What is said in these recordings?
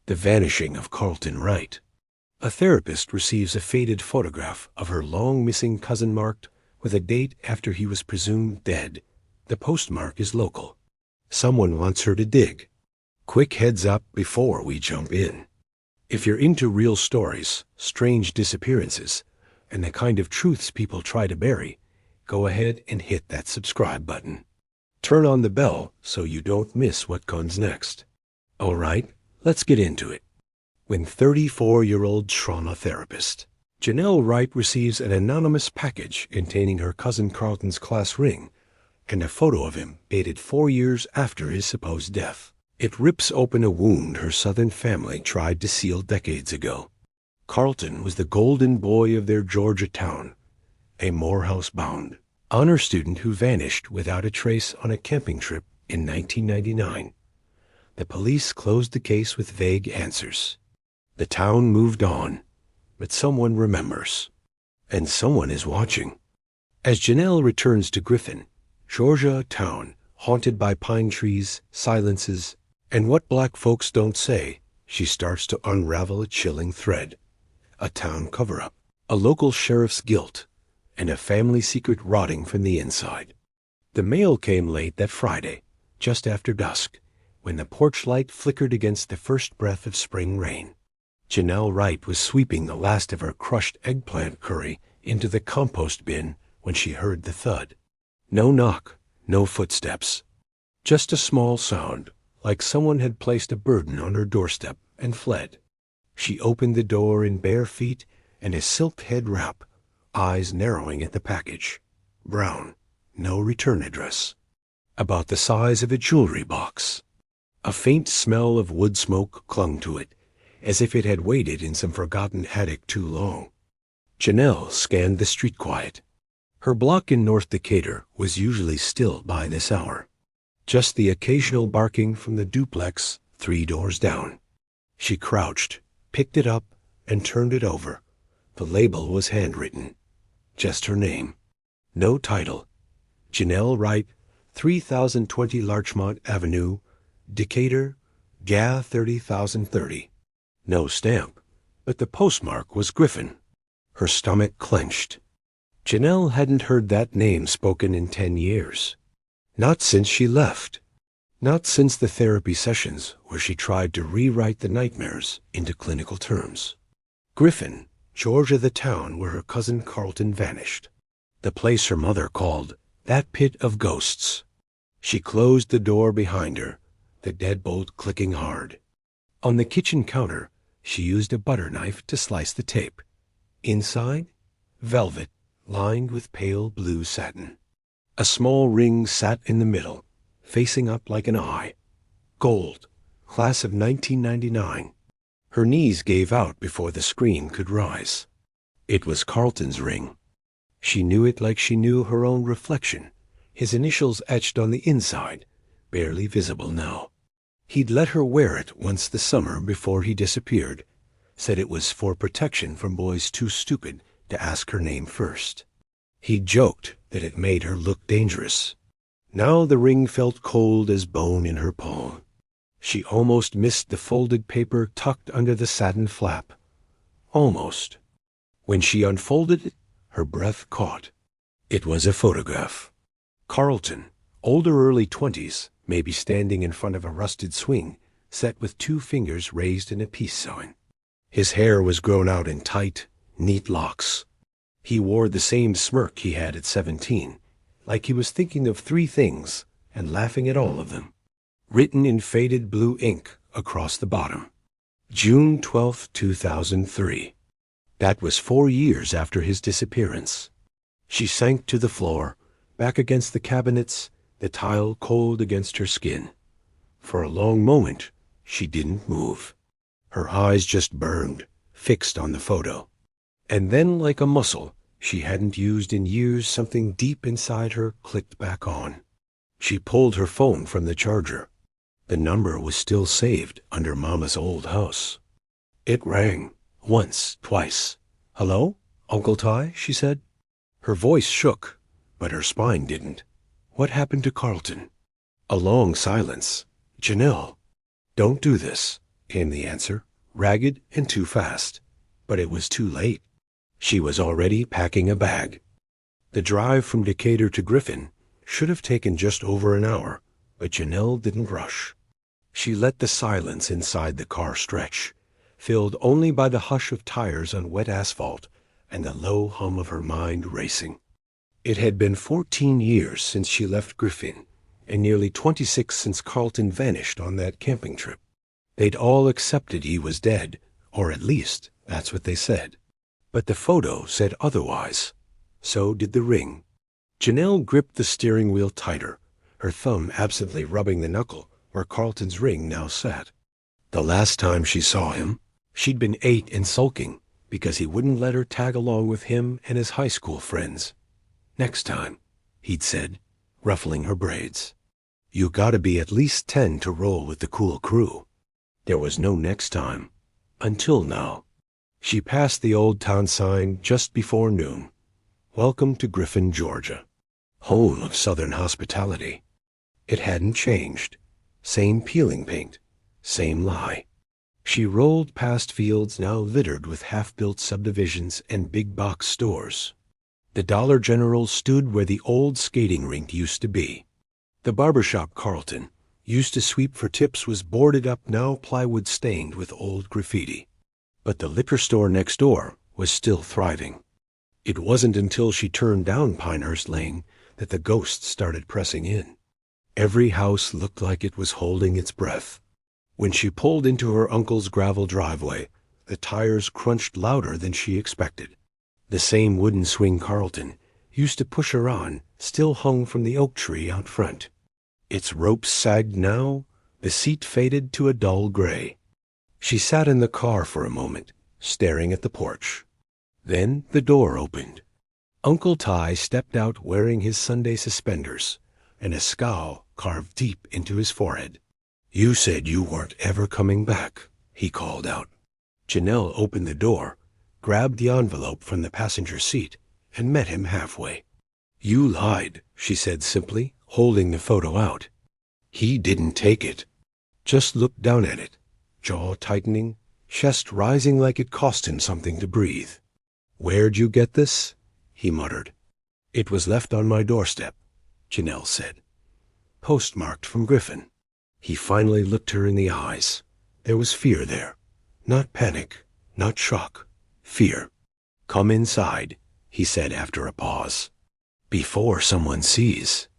The Vanishing of Carlton Wright. A therapist receives a faded photograph of her long-missing cousin marked with a date after he was presumed dead. The postmark is local. Someone wants her to dig. Quick heads up before we jump in. If you're into real stories, strange disappearances, and the kind of truths people try to bury, go ahead and hit that subscribe button. Turn on the bell so you don't miss what comes next. All right, let's get into it. When 34-year-old trauma therapist Janelle Wright receives an anonymous package containing her cousin Carlton's class ring and a photo of him dated 4 years after his supposed death. It rips open a wound her Southern family tried to seal decades ago. Carlton was the golden boy of their Georgia town, a Morehouse-bound honor student who vanished without a trace on a camping trip in 1999. The police closed the case with vague answers. The town moved on, but someone remembers, and someone is watching. As Janelle returns to Griffin, Georgia, a town haunted by pine trees, silences, and what black folks don't say, she starts to unravel a chilling thread. A town cover-up, a local sheriff's guilt, and a family secret rotting from the inside. The mail came late that Friday, just after dusk, when the porch light flickered against the first breath of spring rain. Janelle Wright was sweeping the last of her crushed eggplant curry into the compost bin when she heard the thud. No knock, no footsteps. Just a small sound, like someone had placed a burden on her doorstep and fled. She opened the door in bare feet and a silk head wrap, eyes narrowing at the package. Brown, no return address. About the size of a jewelry box. A faint smell of wood smoke clung to it, as if it had waited in some forgotten attic too long. Janelle scanned the street quiet. Her block in North Decatur was usually still by this hour. Just the occasional barking from the duplex 3 doors down. She crouched, picked it up, and turned it over. The label was handwritten. Just her name. No title. Janelle Wright, 3020 Larchmont Avenue, Decatur, GA 30030. No stamp, but the postmark was Griffin. Her stomach clenched. Janelle hadn't heard that name spoken in 10 years. Not since she left. Not since the therapy sessions where she tried to rewrite the nightmares into clinical terms. Griffin, Georgia, the town where her cousin Carlton vanished. The place her mother called that pit of ghosts. She closed the door behind her, the deadbolt clicking hard. On the kitchen counter, she used a butter knife to slice the tape. Inside, velvet, lined with pale blue satin. A small ring sat in the middle, facing up like an eye. Gold, class of 1999. Her knees gave out before the scream could rise. It was Carlton's ring. She knew it like she knew her own reflection, his initials etched on the inside, barely visible now. He'd let her wear it once the summer before he disappeared, said it was for protection from boys too stupid to ask her name first. He joked that it made her look dangerous. Now the ring felt cold as bone in her palm. She almost missed the folded paper tucked under the satin flap. Almost. When she unfolded it, her breath caught. It was a photograph. Carlton, older early 20s, maybe standing in front of a rusted swing, set with 2 fingers raised in a peace sign. His hair was grown out in tight, neat locks. He wore the same smirk he had at 17, like he was thinking of 3 things and laughing at all of them. Written in faded blue ink across the bottom. June 12, 2003. That was 4 years after his disappearance. She sank to the floor, back against the cabinets, the tile cold against her skin. For a long moment, she didn't move. Her eyes just burned, fixed on the photo. And then, like a muscle she hadn't used in years, something deep inside her clicked back on. She pulled her phone from the charger. The number was still saved under Mama's old house. It rang. Once, twice. "Hello, Uncle Ty?" she said. Her voice shook, but her spine didn't. What happened to Carlton? A long silence. "Janelle, don't do this. came the answer, ragged and too fast. But it was too late. She was already packing a bag. The drive from Decatur to Griffin should have taken just over an hour, but Janelle didn't rush. She let the silence inside the car stretch, filled only by the hush of tires on wet asphalt and the low hum of her mind racing. It had been 14 years since she left Griffin, and nearly 26 since Carlton vanished on that camping trip. They'd all accepted he was dead, or at least that's what they said. But the photo said otherwise. So did the ring. Janelle gripped the steering wheel tighter, her thumb absently rubbing the knuckle where Carlton's ring now sat. The last time she saw him, she'd been 8 and sulking because he wouldn't let her tag along with him and his high school friends. Next time, he'd said, ruffling her braids. You gotta be at least 10 to roll with the cool crew. There was no next time. Until now. She passed the old town sign just before noon. Welcome to Griffin, Georgia. Home of Southern hospitality. It hadn't changed. Same peeling paint. Same lie. She rolled past fields now littered with half-built subdivisions and big-box stores. The Dollar General stood where the old skating rink used to be. The barbershop Carlton used to sweep for tips was boarded up, now plywood-stained with old graffiti. But the liquor store next door was still thriving. It wasn't until she turned down Pinehurst Lane that the ghosts started pressing in. Every house looked like it was holding its breath. When she pulled into her uncle's gravel driveway, the tires crunched louder than she expected. The same wooden swing Carlton used to push her on still hung from the oak tree out front. Its ropes sagged now, the seat faded to a dull gray. She sat in the car for a moment, staring at the porch. Then the door opened. Uncle Ty stepped out wearing his Sunday suspenders, and a scowl carved deep into his forehead. You said you weren't ever coming back, he called out. Janelle opened the door, grabbed the envelope from the passenger seat, and met him halfway. You lied, she said simply, holding the photo out. He didn't take it. Just looked down at it, jaw tightening, chest rising like it cost him something to breathe. Where'd you get this? He muttered. It was left on my doorstep, Janelle said. Postmarked from Griffin. He finally looked her in the eyes. There was fear there. Not panic, not shock. Fear. Come inside, he said after a pause. Before someone sees.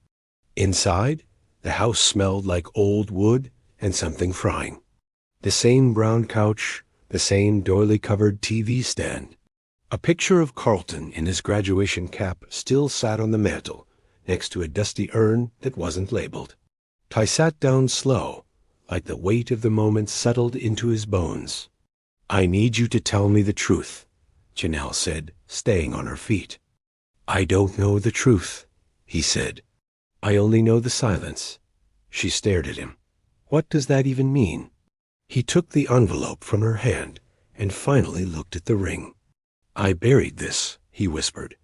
Inside, the house smelled like old wood and something frying. The same brown couch, the same doily-covered TV stand. A picture of Carlton in his graduation cap still sat on the mantel, next to a dusty urn that wasn't labeled. Ty sat down slow, like the weight of the moment settled into his bones. I need you to tell me the truth, Janelle said, staying on her feet. I don't know the truth, he said. I only know the silence. She stared at him. What does that even mean? He took the envelope from her hand and finally looked at the ring. I buried this, he whispered,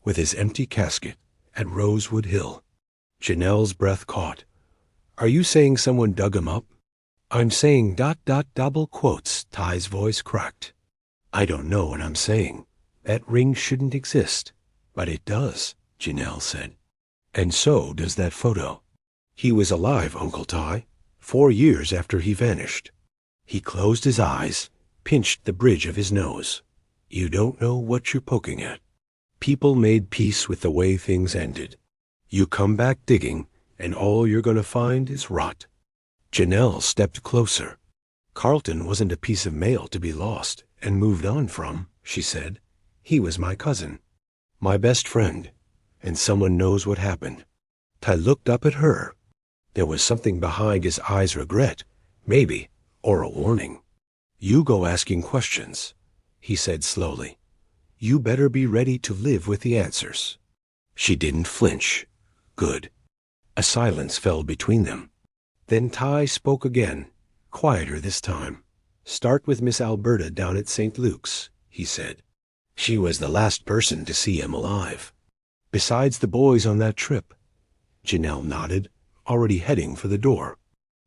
with his empty casket at Rosewood Hill. Janelle's breath caught. Are you saying someone dug him up? I'm saying ... double quotes, Ty's voice cracked. I don't know what I'm saying. That ring shouldn't exist. But it does, Janelle said. And so does that photo. He was alive, Uncle Ty, 4 years after he vanished. He closed his eyes, pinched the bridge of his nose. You don't know what you're poking at. People made peace with the way things ended. You come back digging, and all you're going to find is rot. Janelle stepped closer. Carlton wasn't a piece of mail to be lost and moved on from, she said. He was my cousin, my best friend, and someone knows what happened. Ty looked up at her. There was something behind his eyes, regret, maybe, or a warning. You go asking questions, he said slowly. You better be ready to live with the answers. She didn't flinch. Good. A silence fell between them. Then Ty spoke again, quieter this time. Start with Miss Alberta down at St. Luke's, he said. She was the last person to see him alive. Besides the boys on that trip. Janelle nodded, already heading for the door.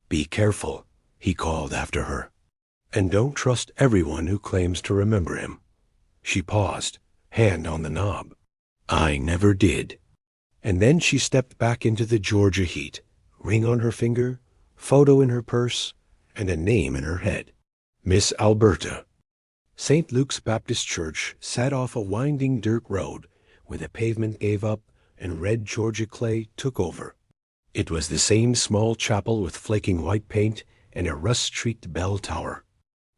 Be careful, he called after her. And don't trust everyone who claims to remember him. She paused, hand on the knob. I never did. And then she stepped back into the Georgia heat, ring on her finger, photo in her purse, and a name in her head. Miss Alberta. St. Luke's Baptist Church sat off a winding dirt road where the pavement gave up and red Georgia clay took over. It was the same small chapel with flaking white paint and a rust-streaked bell tower.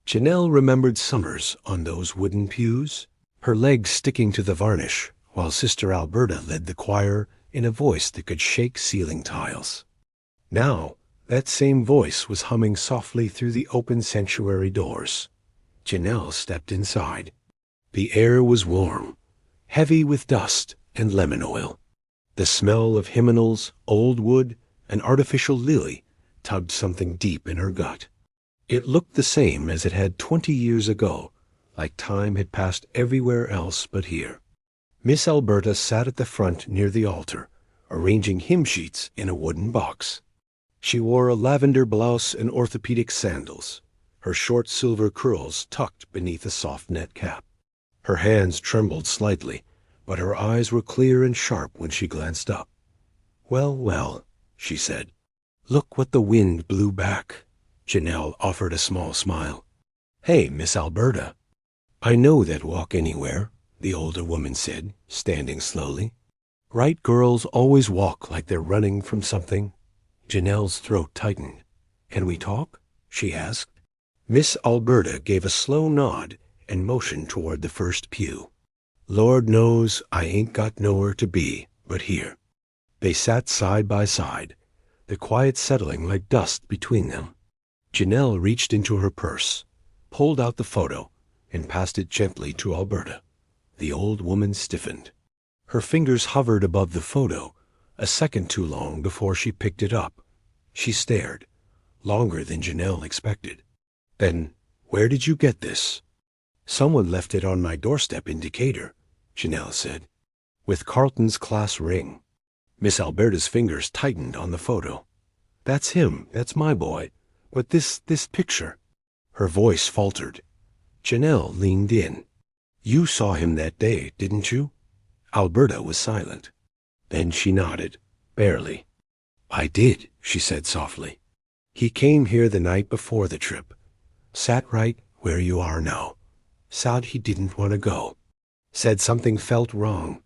Janelle remembered summers on those wooden pews, her legs sticking to the varnish, while Sister Alberta led the choir in a voice that could shake ceiling tiles. Now, that same voice was humming softly through the open sanctuary doors. Janelle stepped inside. The air was warm, heavy with dust and lemon oil. The smell of hymnals, old wood, and artificial lily tugged something deep in her gut. It looked the same as it had 20 years ago, like time had passed everywhere else but here. Miss Alberta sat at the front near the altar, arranging hymn sheets in a wooden box. She wore a lavender blouse and orthopedic sandals, her short silver curls tucked beneath a soft net cap. Her hands trembled slightly, but her eyes were clear and sharp when she glanced up. Well, well, she said. Look what the wind blew back. Janelle offered a small smile. Hey, Miss Alberta. I know that walk anywhere, the older woman said, standing slowly. Right girls always walk like they're running from something. Janelle's throat tightened. Can we talk? She asked. Miss Alberta gave a slow nod and motioned toward the first pew. Lord knows I ain't got nowhere to be but here. They sat side by side, the quiet settling like dust between them. Janelle reached into her purse, pulled out the photo, and passed it gently to Alberta. The old woman stiffened. Her fingers hovered above the photo, a second too long before she picked it up. She stared, longer than Janelle expected. Then, where did you get this? Someone left it on my doorstep in Decatur, Janelle said, with Carlton's class ring. Miss Alberta's fingers tightened on the photo. That's him, that's my boy. But this picture. Her voice faltered. Janelle leaned in. You saw him that day, didn't you? Alberta was silent. Then she nodded, barely. I did, she said softly. He came here the night before the trip. Sat right where you are now. Said he didn't want to go. Said something felt wrong.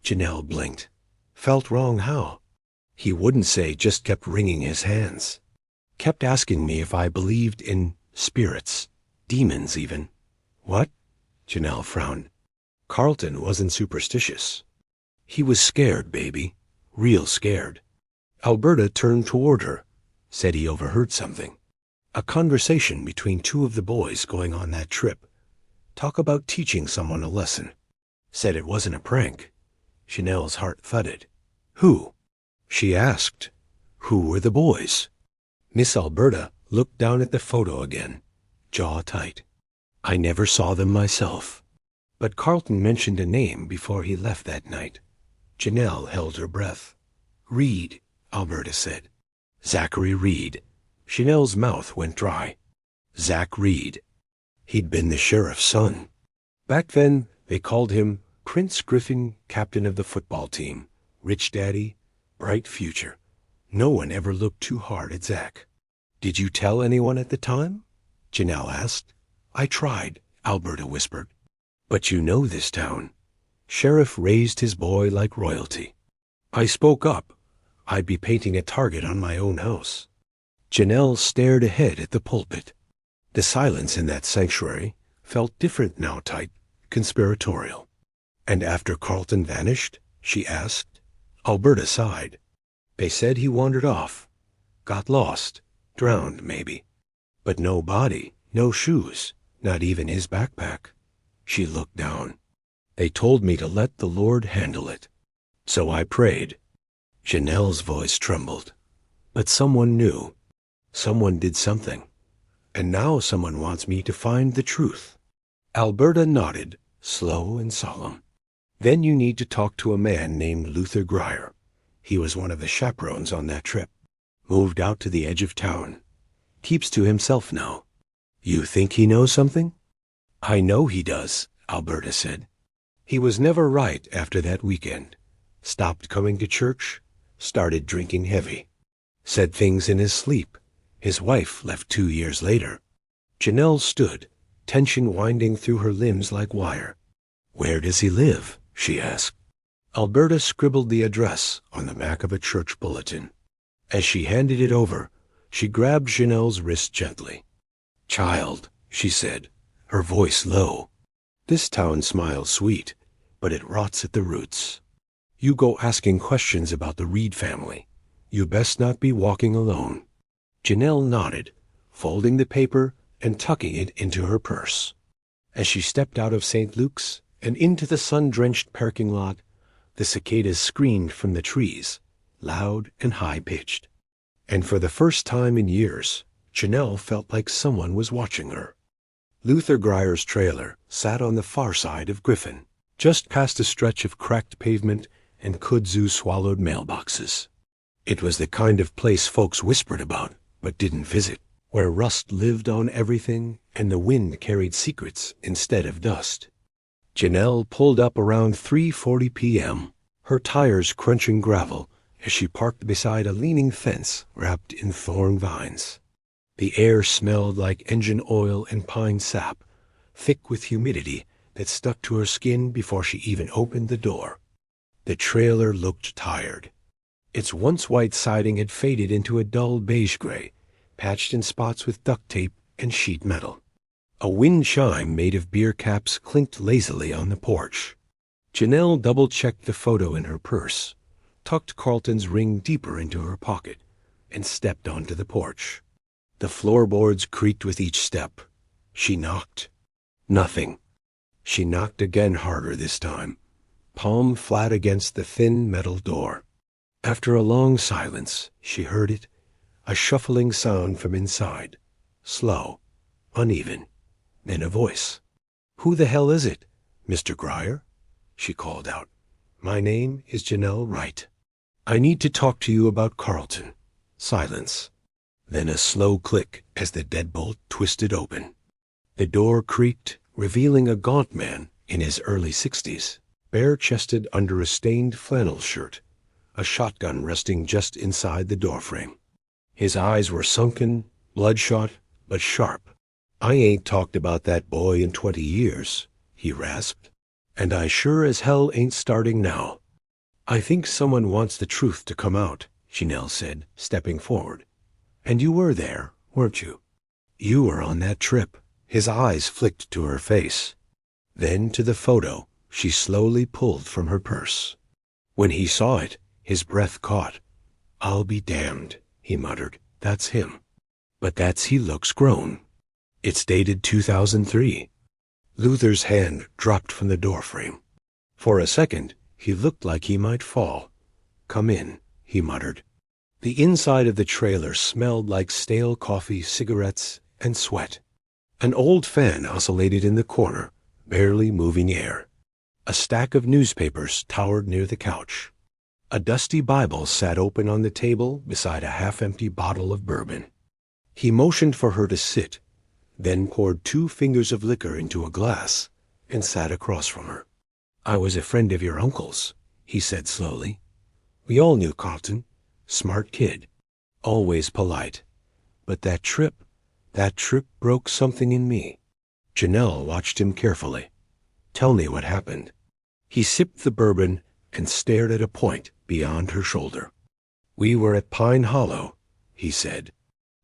Janelle blinked. Felt wrong how? He wouldn't say, just kept wringing his hands. Kept asking me if I believed in spirits, demons even. What? Janelle frowned. Carlton wasn't superstitious. He was scared, baby. Real scared. Alberta turned toward her, said he overheard something. A conversation between two of the boys going on that trip. Talk about teaching someone a lesson. Said it wasn't a prank. Janelle's heart thudded. Who? She asked. Who were the boys? Miss Alberta looked down at the photo again, jaw tight. I never saw them myself. But Carlton mentioned a name before he left that night. Janelle held her breath. Reed, Alberta said. Zachary Reed. Janelle's mouth went dry. Zach Reed. He'd been the sheriff's son. Back then, they called him Prince Griffin, captain of the football team. Rich daddy, bright future. No one ever looked too hard at Zach. Did you tell anyone at the time? Janelle asked. I tried, Alberta whispered. But you know this town. Sheriff raised his boy like royalty. I spoke up. I'd be painting a target on my own house. Janelle stared ahead at the pulpit. The silence in that sanctuary felt different now, tight, conspiratorial. And after Carlton vanished? She asked. Alberta sighed. They said he wandered off. Got lost. Drowned, maybe. But no body, no shoes, not even his backpack. She looked down. They told me to let the Lord handle it. So I prayed. Janelle's voice trembled. But someone knew. Someone did something. And now someone wants me to find the truth. Alberta nodded, slow and solemn. Then you need to talk to a man named Luther Grier. He was one of the chaperones on that trip. Moved out to the edge of town. Keeps to himself now. You think he knows something? I know he does, Alberta said. He was never right after that weekend. Stopped coming to church, started drinking heavy. Said things in his sleep. His wife left 2 years later. Janelle stood, tension winding through her limbs like wire. Where does he live? She asked. Alberta scribbled the address on the back of a church bulletin. As she handed it over, she grabbed Janelle's wrist gently. Child, she said, her voice low. This town smiles sweet, but it rots at the roots. You go asking questions about the Reed family. You best not be walking alone. Janelle nodded, folding the paper and tucking it into her purse. As she stepped out of St. Luke's and into the sun-drenched parking lot, the cicadas screamed from the trees, loud and high-pitched. And for the first time in years, Janelle felt like someone was watching her. Luther Grier's trailer sat on the far side of Griffin, just past a stretch of cracked pavement and kudzu-swallowed mailboxes. It was the kind of place folks whispered about, but didn't visit, where rust lived on everything and the wind carried secrets instead of dust. Janelle pulled up around 3:40 p.m., her tires crunching gravel as she parked beside a leaning fence wrapped in thorn vines. The air smelled like engine oil and pine sap, thick with humidity that stuck to her skin before she even opened the door. The trailer looked tired. Its once white siding had faded into a dull beige gray, patched in spots with duct tape and sheet metal. A wind chime made of beer caps clinked lazily on the porch. Janelle double-checked the photo in her purse, tucked Carlton's ring deeper into her pocket, and stepped onto the porch. The floorboards creaked with each step. She knocked. Nothing. She knocked again harder this time, palm flat against the thin metal door. After a long silence, she heard it, a shuffling sound from inside, slow, uneven. Then a voice. Who the hell is it? Mr. Grier? She called out. My name is Janelle Wright. I need to talk to you about Carlton. Silence. Then a slow click as the deadbolt twisted open. The door creaked, revealing a gaunt man in his early 60s, bare-chested under a stained flannel shirt, a shotgun resting just inside the doorframe. His eyes were sunken, bloodshot, but sharp. I ain't talked about that boy in 20 years, he rasped, and I sure as hell ain't starting now. I think someone wants the truth to come out, Janelle said, stepping forward. And you were there, weren't you? You were on that trip. His eyes flicked to her face. Then to the photo she slowly pulled from her purse. When he saw it, his breath caught. I'll be damned, he muttered. That's him. But he looks grown. It's dated 2003. Luther's hand dropped from the doorframe. For a second, he looked like he might fall. Come in, he muttered. The inside of the trailer smelled like stale coffee, cigarettes, and sweat. An old fan oscillated in the corner, barely moving air. A stack of newspapers towered near the couch. A dusty Bible sat open on the table beside a half-empty bottle of bourbon. He motioned for her to sit, then poured 2 fingers of liquor into a glass and sat across from her. I was a friend of your uncle's, he said slowly. We all knew Carlton. Smart kid. Always polite. But that trip broke something in me. Janelle watched him carefully. Tell me what happened. He sipped the bourbon and stared at a point beyond her shoulder. We were at Pine Hollow, he said.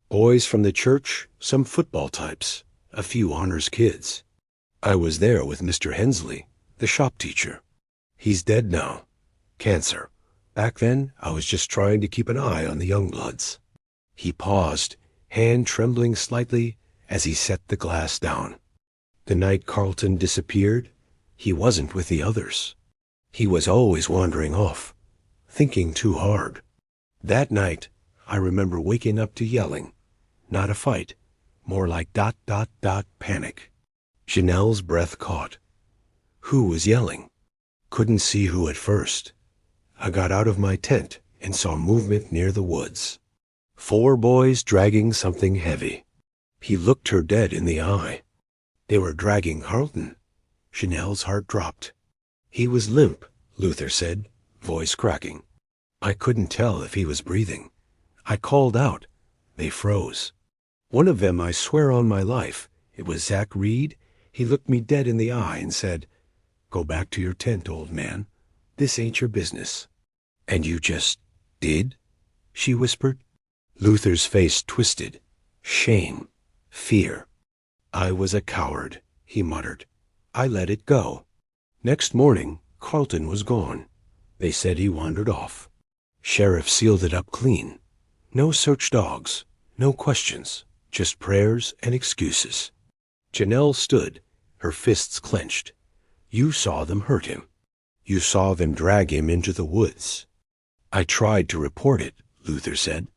Boys from the church, some football types, a few honors kids. I was there with Mr. Hensley, the shop teacher. He's dead now. Cancer. Back then, I was just trying to keep an eye on the Youngbloods. He paused, hand trembling slightly as he set the glass down. The night Carlton disappeared, he wasn't with the others. He was always wandering off, thinking too hard. That night, I remember waking up to yelling. Not a fight, more like ... panic. Janelle's breath caught. Who was yelling? Couldn't see who at first. I got out of my tent and saw movement near the woods. 4 boys dragging something heavy. He looked her dead in the eye. They were dragging Carlton. Chanel's heart dropped. He was limp, Luther said, voice cracking. I couldn't tell if he was breathing. I called out. They froze. One of them, I swear on my life, it was Zach Reed. He looked me dead in the eye and said, "Go back to your tent, old man. This ain't your business." And you just did? She whispered. Luther's face twisted. Shame. Fear. I was a coward, he muttered. I let it go. Next morning, Carlton was gone. They said he wandered off. Sheriff sealed it up clean. No search dogs, no questions, just prayers and excuses. Janelle stood, her fists clenched. You saw them hurt him. You saw them drag him into the woods. I tried to report it, Luther said.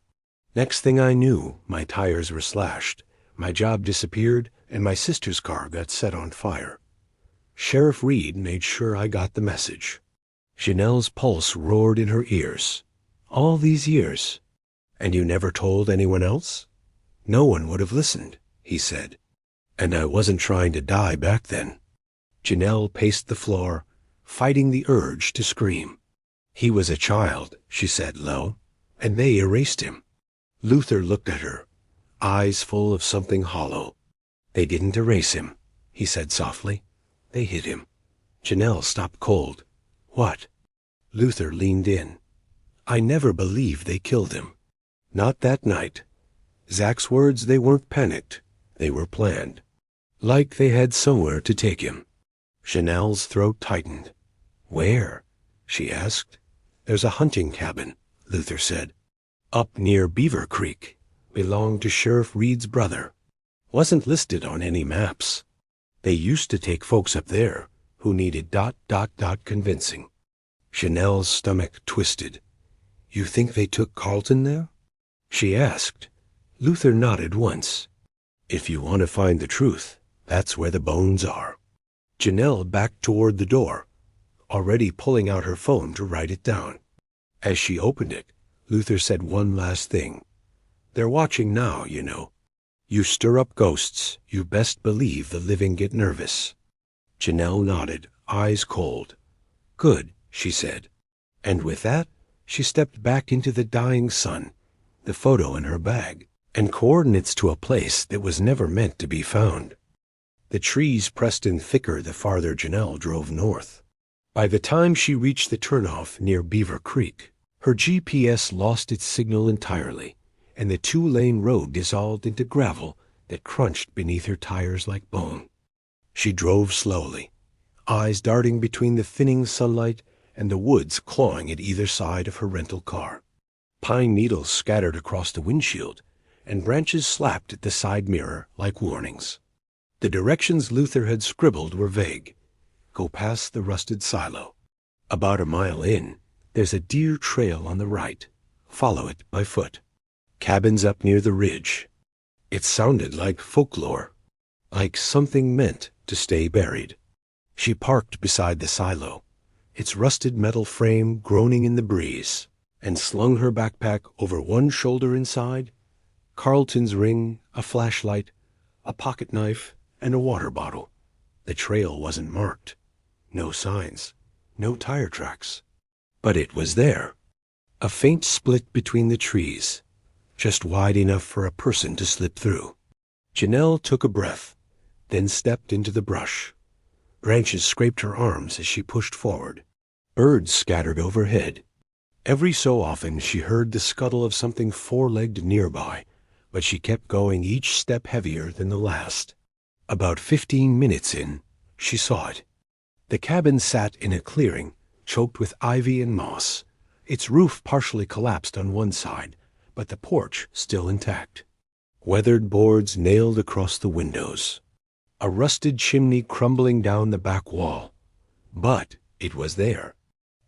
Next thing I knew, my tires were slashed, my job disappeared, and my sister's car got set on fire. Sheriff Reed made sure I got the message. Janelle's pulse roared in her ears. All these years. And you never told anyone else? No one would have listened, he said. And I wasn't trying to die back then. Janelle paced the floor, fighting the urge to scream. He was a child, she said low, and they erased him. Luther looked at her, eyes full of something hollow. They didn't erase him, he said softly. They hit him. Janelle stopped cold. What? Luther leaned in. I never believed they killed him. Not that night. Zach's words, they weren't panicked. They were planned. Like they had somewhere to take him. Janelle's throat tightened. Where? She asked. There's a hunting cabin, Luther said. Up near Beaver Creek. Belonged to Sheriff Reed's brother. Wasn't listed on any maps. They used to take folks up there who needed ... convincing. Chanel's stomach twisted. You think they took Carlton there? She asked. Luther nodded once. If you want to find the truth, that's where the bones are. Janelle backed toward the door, already pulling out her phone to write it down. As she opened it, Luther said one last thing. They're watching now, you know. You stir up ghosts, you best believe the living get nervous. Janelle nodded, eyes cold. Good, she said. And with that, she stepped back into the dying sun, the photo in her bag, and coordinates to a place that was never meant to be found. The trees pressed in thicker the farther Janelle drove north. By the time she reached the turnoff near Beaver Creek, her GPS lost its signal entirely, and the two-lane road dissolved into gravel that crunched beneath her tires like bone. She drove slowly, eyes darting between the thinning sunlight and the woods clawing at either side of her rental car. Pine needles scattered across the windshield, and branches slapped at the side mirror like warnings. The directions Luther had scribbled were vague. Go past the rusted silo. About a mile in, there's a deer trail on the right. Follow it by foot. Cabins up near the ridge. It sounded like folklore, like something meant to stay buried. She parked beside the silo, its rusted metal frame groaning in the breeze, and slung her backpack over one shoulder inside, Carlton's ring, a flashlight, a pocket knife, and a water bottle. The trail wasn't marked. No signs, no tire tracks. But it was there. A faint split between the trees, just wide enough for a person to slip through. Janelle took a breath, then stepped into the brush. Branches scraped her arms as she pushed forward. Birds scattered overhead. Every so often she heard the scuttle of something four-legged nearby, but she kept going, each step heavier than the last. About 15 minutes in, she saw it. The cabin sat in a clearing, choked with ivy and moss. Its roof partially collapsed on one side, but the porch still intact. Weathered boards nailed across the windows. A rusted chimney crumbling down the back wall. But it was there,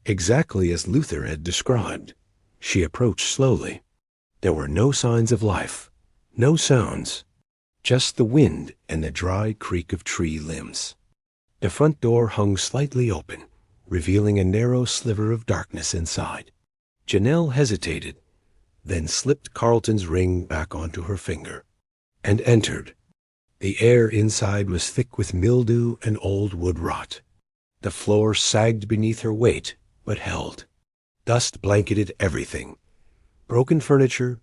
exactly as Luther had described. She approached slowly. There were no signs of life, no sounds, just the wind and the dry creak of tree limbs. The front door hung slightly open, revealing a narrow sliver of darkness inside. Janelle hesitated, then slipped Carlton's ring back onto her finger. and entered. The air inside was thick with mildew and old wood rot. The floor sagged beneath her weight, but held. Dust blanketed everything. Broken furniture,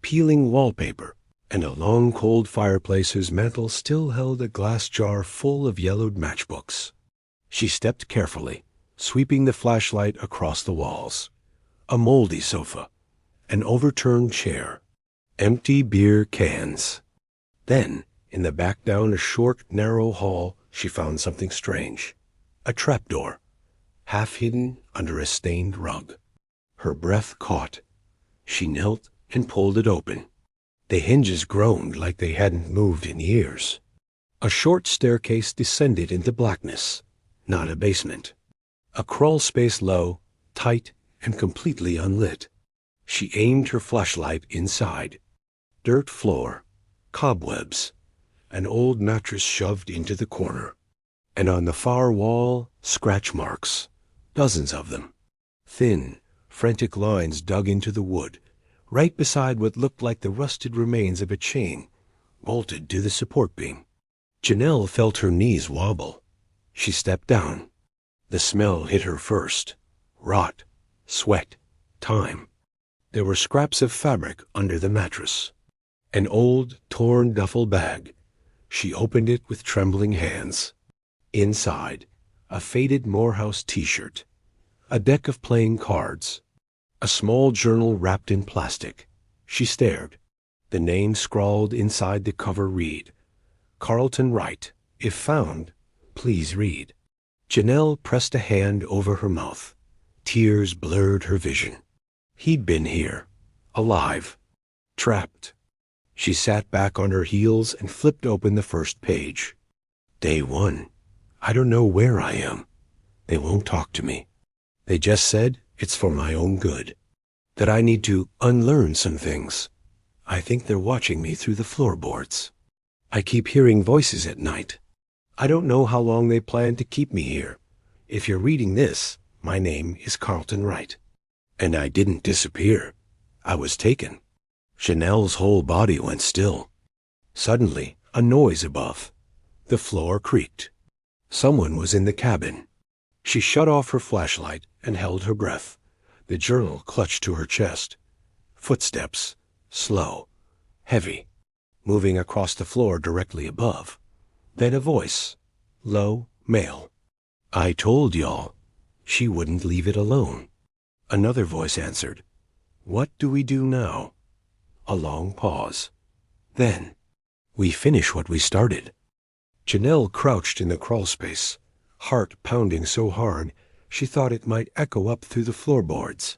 peeling wallpaper, and a long cold fireplace whose mantel still held a glass jar full of yellowed matchbooks. She stepped carefully, sweeping the flashlight across the walls. A moldy sofa, an overturned chair, empty beer cans. Then, in the back down a short, narrow hall, she found something strange. A trapdoor, half hidden under a stained rug. Her breath caught. She knelt and pulled it open. The hinges groaned like they hadn't moved in years. A short staircase descended into blackness, not a basement. A crawl space low, tight, and completely unlit. She aimed her flashlight inside. Dirt floor, cobwebs, an old mattress shoved into the corner. And on the far wall, scratch marks, dozens of them. Thin, frantic lines dug into the wood, right beside what looked like the rusted remains of a chain, bolted to the support beam. Janelle felt her knees wobble. She stepped down. The smell hit her first. Rot, sweat, time. There were scraps of fabric under the mattress. An old, torn duffel bag. She opened it with trembling hands. Inside, a faded Morehouse t-shirt, a deck of playing cards, a small journal wrapped in plastic. She stared. The name scrawled inside the cover read, Carlton Wright. If found, please read. Janelle pressed a hand over her mouth. Tears blurred her vision. He'd been here, alive, trapped. She sat back on her heels and flipped open the first page. Day 1. I don't know where I am. They won't talk to me. They just said it's for my own good. That I need to unlearn some things. I think they're watching me through the floorboards. I keep hearing voices at night. I don't know how long they plan to keep me here. If you're reading this, my name is Carlton Wright. And I didn't disappear. I was taken. Chanel's whole body went still. Suddenly, a noise above. The floor creaked. Someone was in the cabin. She shut off her flashlight and held her breath. The journal clutched to her chest. Footsteps, slow, heavy, moving across the floor directly above. Then a voice, low, male. I told y'all. She wouldn't leave it alone. Another voice answered. What do we do now? A long pause. Then, we finish what we started. Janelle crouched in the crawl space, heart pounding so hard she thought it might echo up through the floorboards.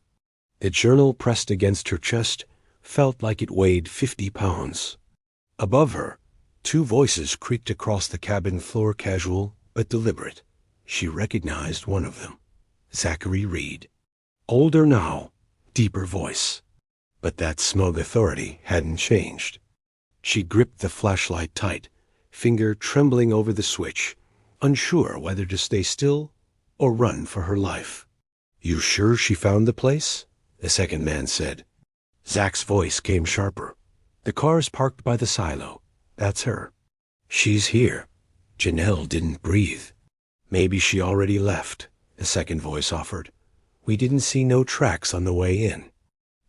The journal pressed against her chest felt like it weighed 50 pounds. Above her, 2 voices creaked across the cabin floor, casual but deliberate. She recognized one of them. Zachary Reed. Older now, deeper voice. But that smug authority hadn't changed. She gripped the flashlight tight, finger trembling over the switch, unsure whether to stay still or run for her life. You sure she found the place? The second man said. Zach's voice came sharper. The car's parked by the silo. That's her. She's here. Janelle didn't breathe. Maybe she already left, the second voice offered. We didn't see no tracks on the way in.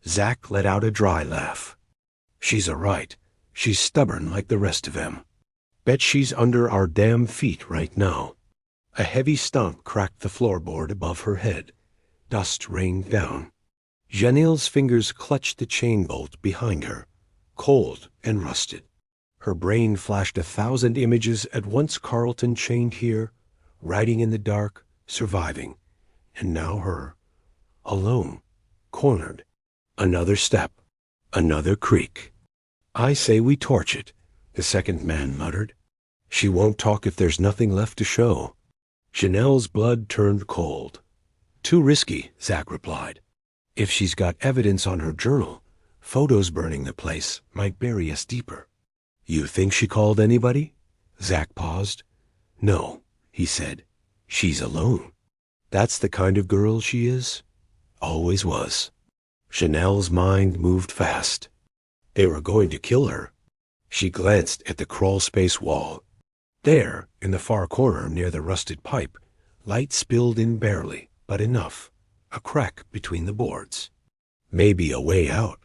Zach let out a dry laugh. She's a right. She's stubborn like the rest of them. Bet she's under our damn feet right now. A heavy stomp cracked the floorboard above her head. Dust rained down. Janelle's fingers clutched the chain bolt behind her, cold and rusted. Her brain flashed 1,000 images at once. Carlton chained here, riding in the dark, surviving. And now her, alone, cornered. Another step, another creak. I say we torch it, the second man muttered. She won't talk if there's nothing left to show. Janelle's blood turned cold. Too risky, Zach replied. If she's got evidence on her journal, photos burning the place might bury us deeper. You think she called anybody? Zach paused. No, he said. She's alone. That's the kind of girl she is. Always was. Janelle's mind moved fast. They were going to kill her. She glanced at the crawl-space wall. There, in the far corner near the rusted pipe, light spilled in barely, but enough. A crack between the boards. Maybe a way out.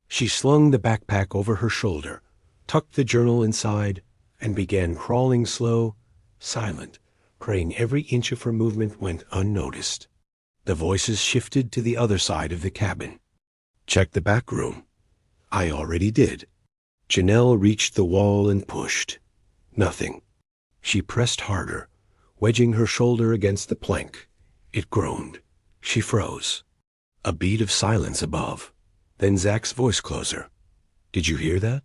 She slung the backpack over her shoulder, tucked the journal inside, and began crawling slow, silent, praying every inch of her movement went unnoticed. The voices shifted to the other side of the cabin. Check the back room. I already did. Janelle reached the wall and pushed. Nothing. She pressed harder, wedging her shoulder against the plank. It groaned. She froze. A beat of silence above. Then Zach's voice closer. Did you hear that?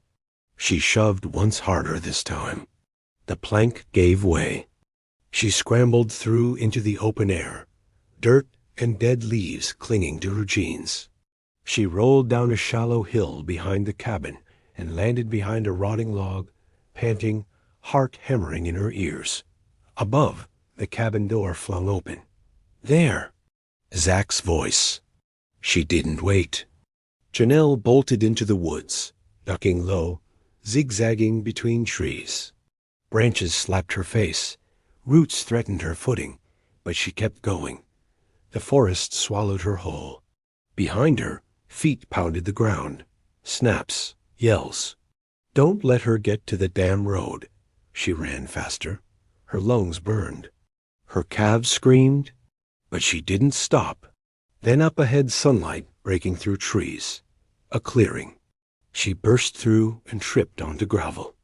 She shoved once harder this time. The plank gave way. She scrambled through into the open air, dirt and dead leaves clinging to her jeans. She rolled down a shallow hill behind the cabin and landed behind a rotting log, panting, heart hammering in her ears. Above, the cabin door flung open. There! Zach's voice. She didn't wait. Janelle bolted into the woods, ducking low, zigzagging between trees. Branches slapped her face. Roots threatened her footing, but she kept going. The forest swallowed her whole. Behind her, feet pounded the ground. Snaps, yells. Don't let her get to the damn road. She ran faster. Her lungs burned. Her calves screamed, but she didn't stop. Then up ahead, sunlight breaking through trees. A clearing. She burst through and tripped onto gravel.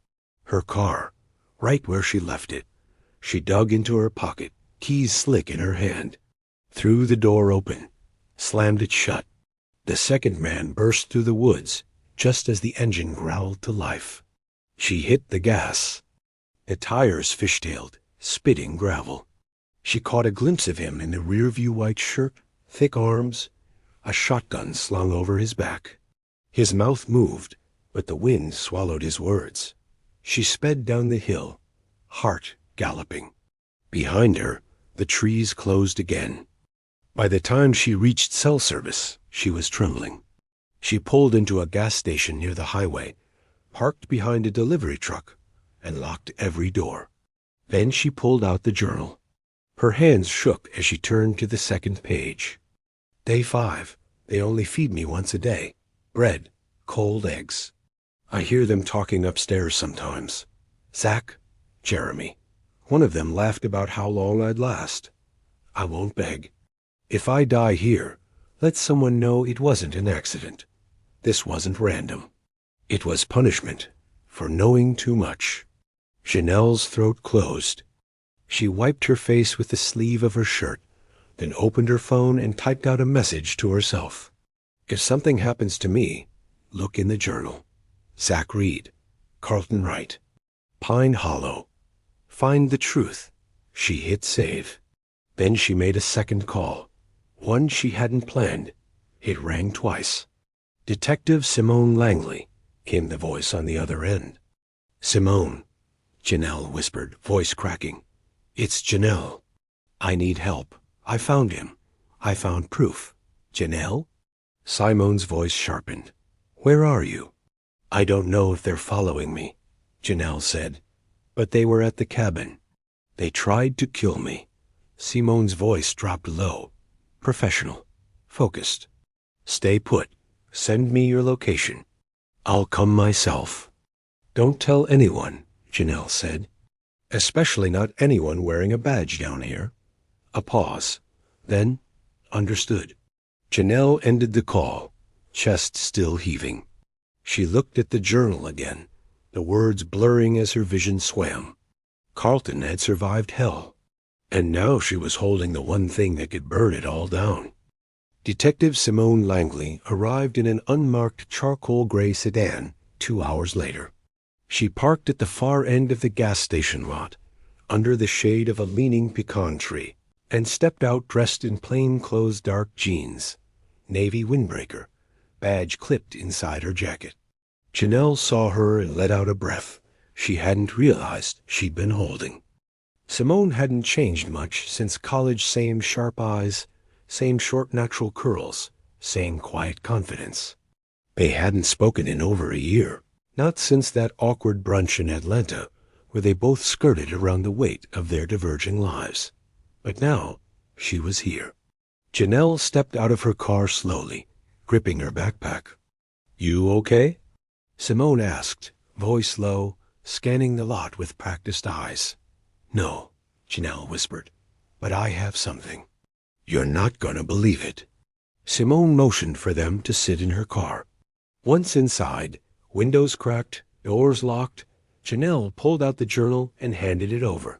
Her car, right where she left it. She dug into her pocket, keys slick in her hand. Threw the door open, slammed it shut. The second man burst through the woods just as the engine growled to life. She hit the gas. The tires fishtailed, spitting gravel. She caught a glimpse of him in the rearview white shirt, thick arms, a shotgun slung over his back. His mouth moved, but the wind swallowed his words. She sped down the hill, heart galloping. Behind her, the trees closed again. By the time she reached cell service, she was trembling. She pulled into a gas station near the highway, parked behind a delivery truck, and locked every door. Then she pulled out the journal. Her hands shook as she turned to the second page. Day 5. They only feed me once a day. Bread, cold eggs. I hear them talking upstairs sometimes. Zach, Jeremy. One of them laughed about how long I'd last. I won't beg. If I die here, let someone know it wasn't an accident. This wasn't random. It was punishment for knowing too much. Janelle's throat closed. She wiped her face with the sleeve of her shirt, then opened her phone and typed out a message to herself. If something happens to me, look in the journal. Zach Reed, Carlton Wright, Pine Hollow. Find the truth. She hit save. Then she made a second call. One she hadn't planned. It rang twice. Detective Simone Langley, came the voice on the other end. Simone, Janelle whispered, voice cracking. It's Janelle. I need help. I found him. I found proof. Janelle? Simone's voice sharpened. Where are you? I don't know if they're following me, Janelle said. But they were at the cabin. They tried to kill me. Simone's voice dropped low. Professional. Focused. Stay put. Send me your location. I'll come myself. Don't tell anyone, Janelle said. Especially not anyone wearing a badge down here. A pause. Then, understood. Janelle ended the call, chest still heaving. She looked at the journal again, the words blurring as her vision swam. Carlton had survived hell, and now she was holding the one thing that could burn it all down. Detective Simone Langley arrived in an unmarked charcoal gray sedan 2 hours later. She parked at the far end of the gas station lot, under the shade of a leaning pecan tree, and stepped out dressed in plain-clothes dark jeans, navy windbreaker, badge clipped inside her jacket. Janelle saw her and let out a breath she hadn't realized she'd been holding. Simone hadn't changed much since college, same sharp eyes, same short natural curls, same quiet confidence. They hadn't spoken in over a year. Not since that awkward brunch in Atlanta, where they both skirted around the weight of their diverging lives. But now, she was here. Janelle stepped out of her car slowly, gripping her backpack. "You okay?" Simone asked, voice low, scanning the lot with practiced eyes. "No," Janelle whispered, "but I have something. You're not gonna believe it." Simone motioned for them to sit in her car. Once inside, windows cracked, doors locked, Janelle pulled out the journal and handed it over.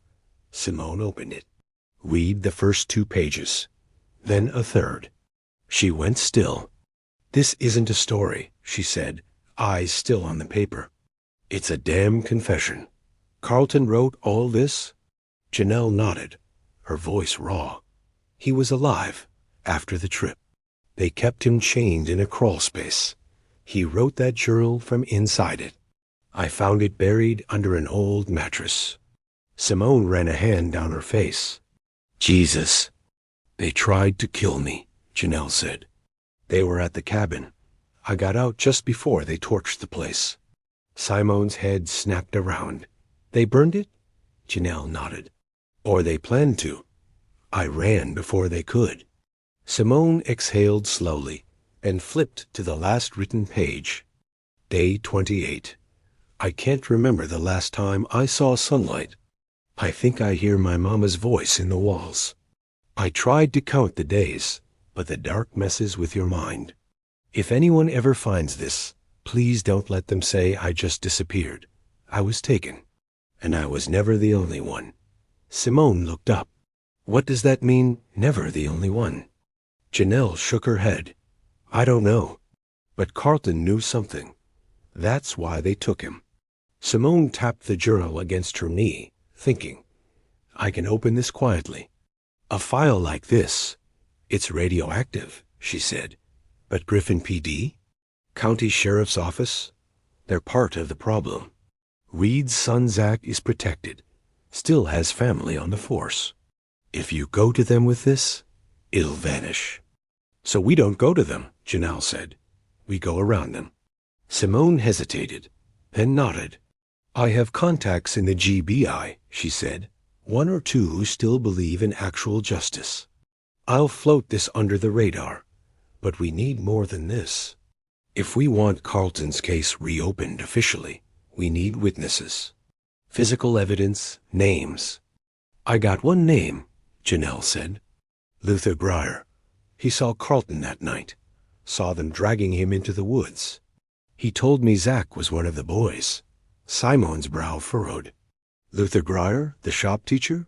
Simone opened it. "Read the first 2 pages. Then a third." She went still. "This isn't a story," she said, eyes still on the paper. "It's a damn confession. Carlton wrote all this?" Janelle nodded, her voice raw. "He was alive after the trip. They kept him chained in a crawl space. He wrote that journal from inside it. I found it buried under an old mattress." Simone ran a hand down her face. "Jesus." "They tried to kill me," Janelle said. "They were at the cabin. I got out just before they torched the place." Simone's head snapped around. "They burned it?" Janelle nodded. "Or they planned to. I ran before they could." Simone exhaled slowly and flipped to the last written page. Day 28. "I can't remember the last time I saw sunlight. I think I hear my mama's voice in the walls. I tried to count the days, but the dark messes with your mind. If anyone ever finds this, please don't let them say I just disappeared. I was taken, and I was never the only one." Simone looked up. "What does that mean, never the only one?" Janelle shook her head. "I don't know. But Carlton knew something. That's why they took him." Simone tapped the journal against her knee, thinking, "I can open this quietly. A file like this, it's radioactive," she said. "But Griffin PD? County Sheriff's Office? They're part of the problem. Reed's son Zach is protected, still has family on the force. If you go to them with this, it'll vanish." "So we don't go to them," Janelle said. "We go around them." Simone hesitated, then nodded. "I have contacts in the GBI," she said, "1 or 2 who still believe in actual justice. I'll float this under the radar, but we need more than this. If we want Carlton's case reopened officially, we need witnesses. Physical evidence, names." "I got one name," Janelle said. "Luther Grier. He saw Carlton that night, saw them dragging him into the woods. He told me Zach was one of the boys." Simone's brow furrowed. "Luther Grier, the shop teacher?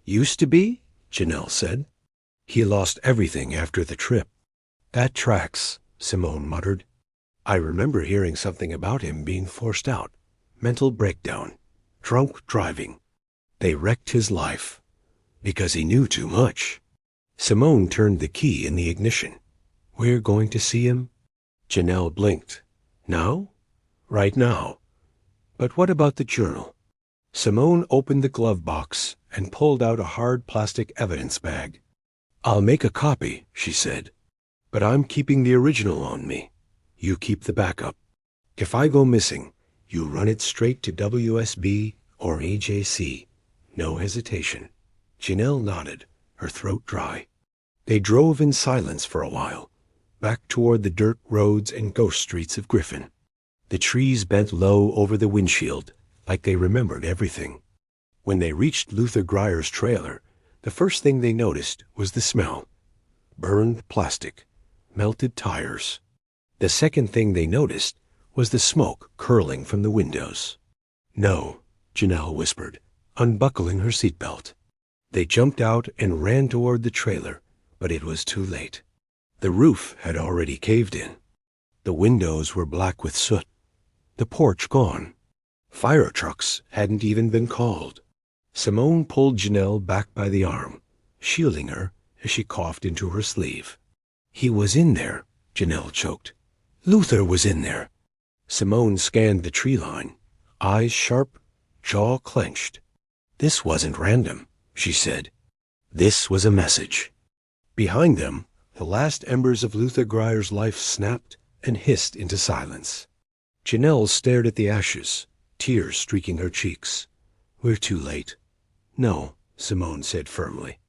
Used to be?" Janelle said. "He lost everything after the trip." "That tracks," Simone muttered. "I remember hearing something about him being forced out. Mental breakdown. Drunk driving. They wrecked his life. Because he knew too much." Simone turned the key in the ignition. "We're going to see him?" Janelle blinked. "Now?" "Right now. But what about the journal?" Simone opened the glove box and pulled out a hard plastic evidence bag. "I'll make a copy," she said. "But I'm keeping the original on me. You keep the backup. If I go missing, you run it straight to WSB or AJC. No hesitation." Janelle nodded, her throat dry. They drove in silence for a while, back toward the dirt roads and ghost streets of Griffin. The trees bent low over the windshield, like they remembered everything. When they reached Luther Grier's trailer, the first thing they noticed was the smell. Burned plastic, melted tires. The second thing they noticed was the smoke curling from the windows. "No," Janelle whispered, unbuckling her seatbelt. They jumped out and ran toward the trailer, but it was too late. The roof had already caved in. The windows were black with soot. The porch gone. Fire trucks hadn't even been called. Simone pulled Janelle back by the arm, shielding her as she coughed into her sleeve. "He was in there," Janelle choked. "Luther was in there." Simone scanned the tree line, eyes sharp, jaw clenched. "This wasn't random," she said. "This was a message." Behind them, the last embers of Luther Grier's life snapped and hissed into silence. Janelle stared at the ashes, tears streaking her cheeks. "We're too late." "No," Simone said firmly.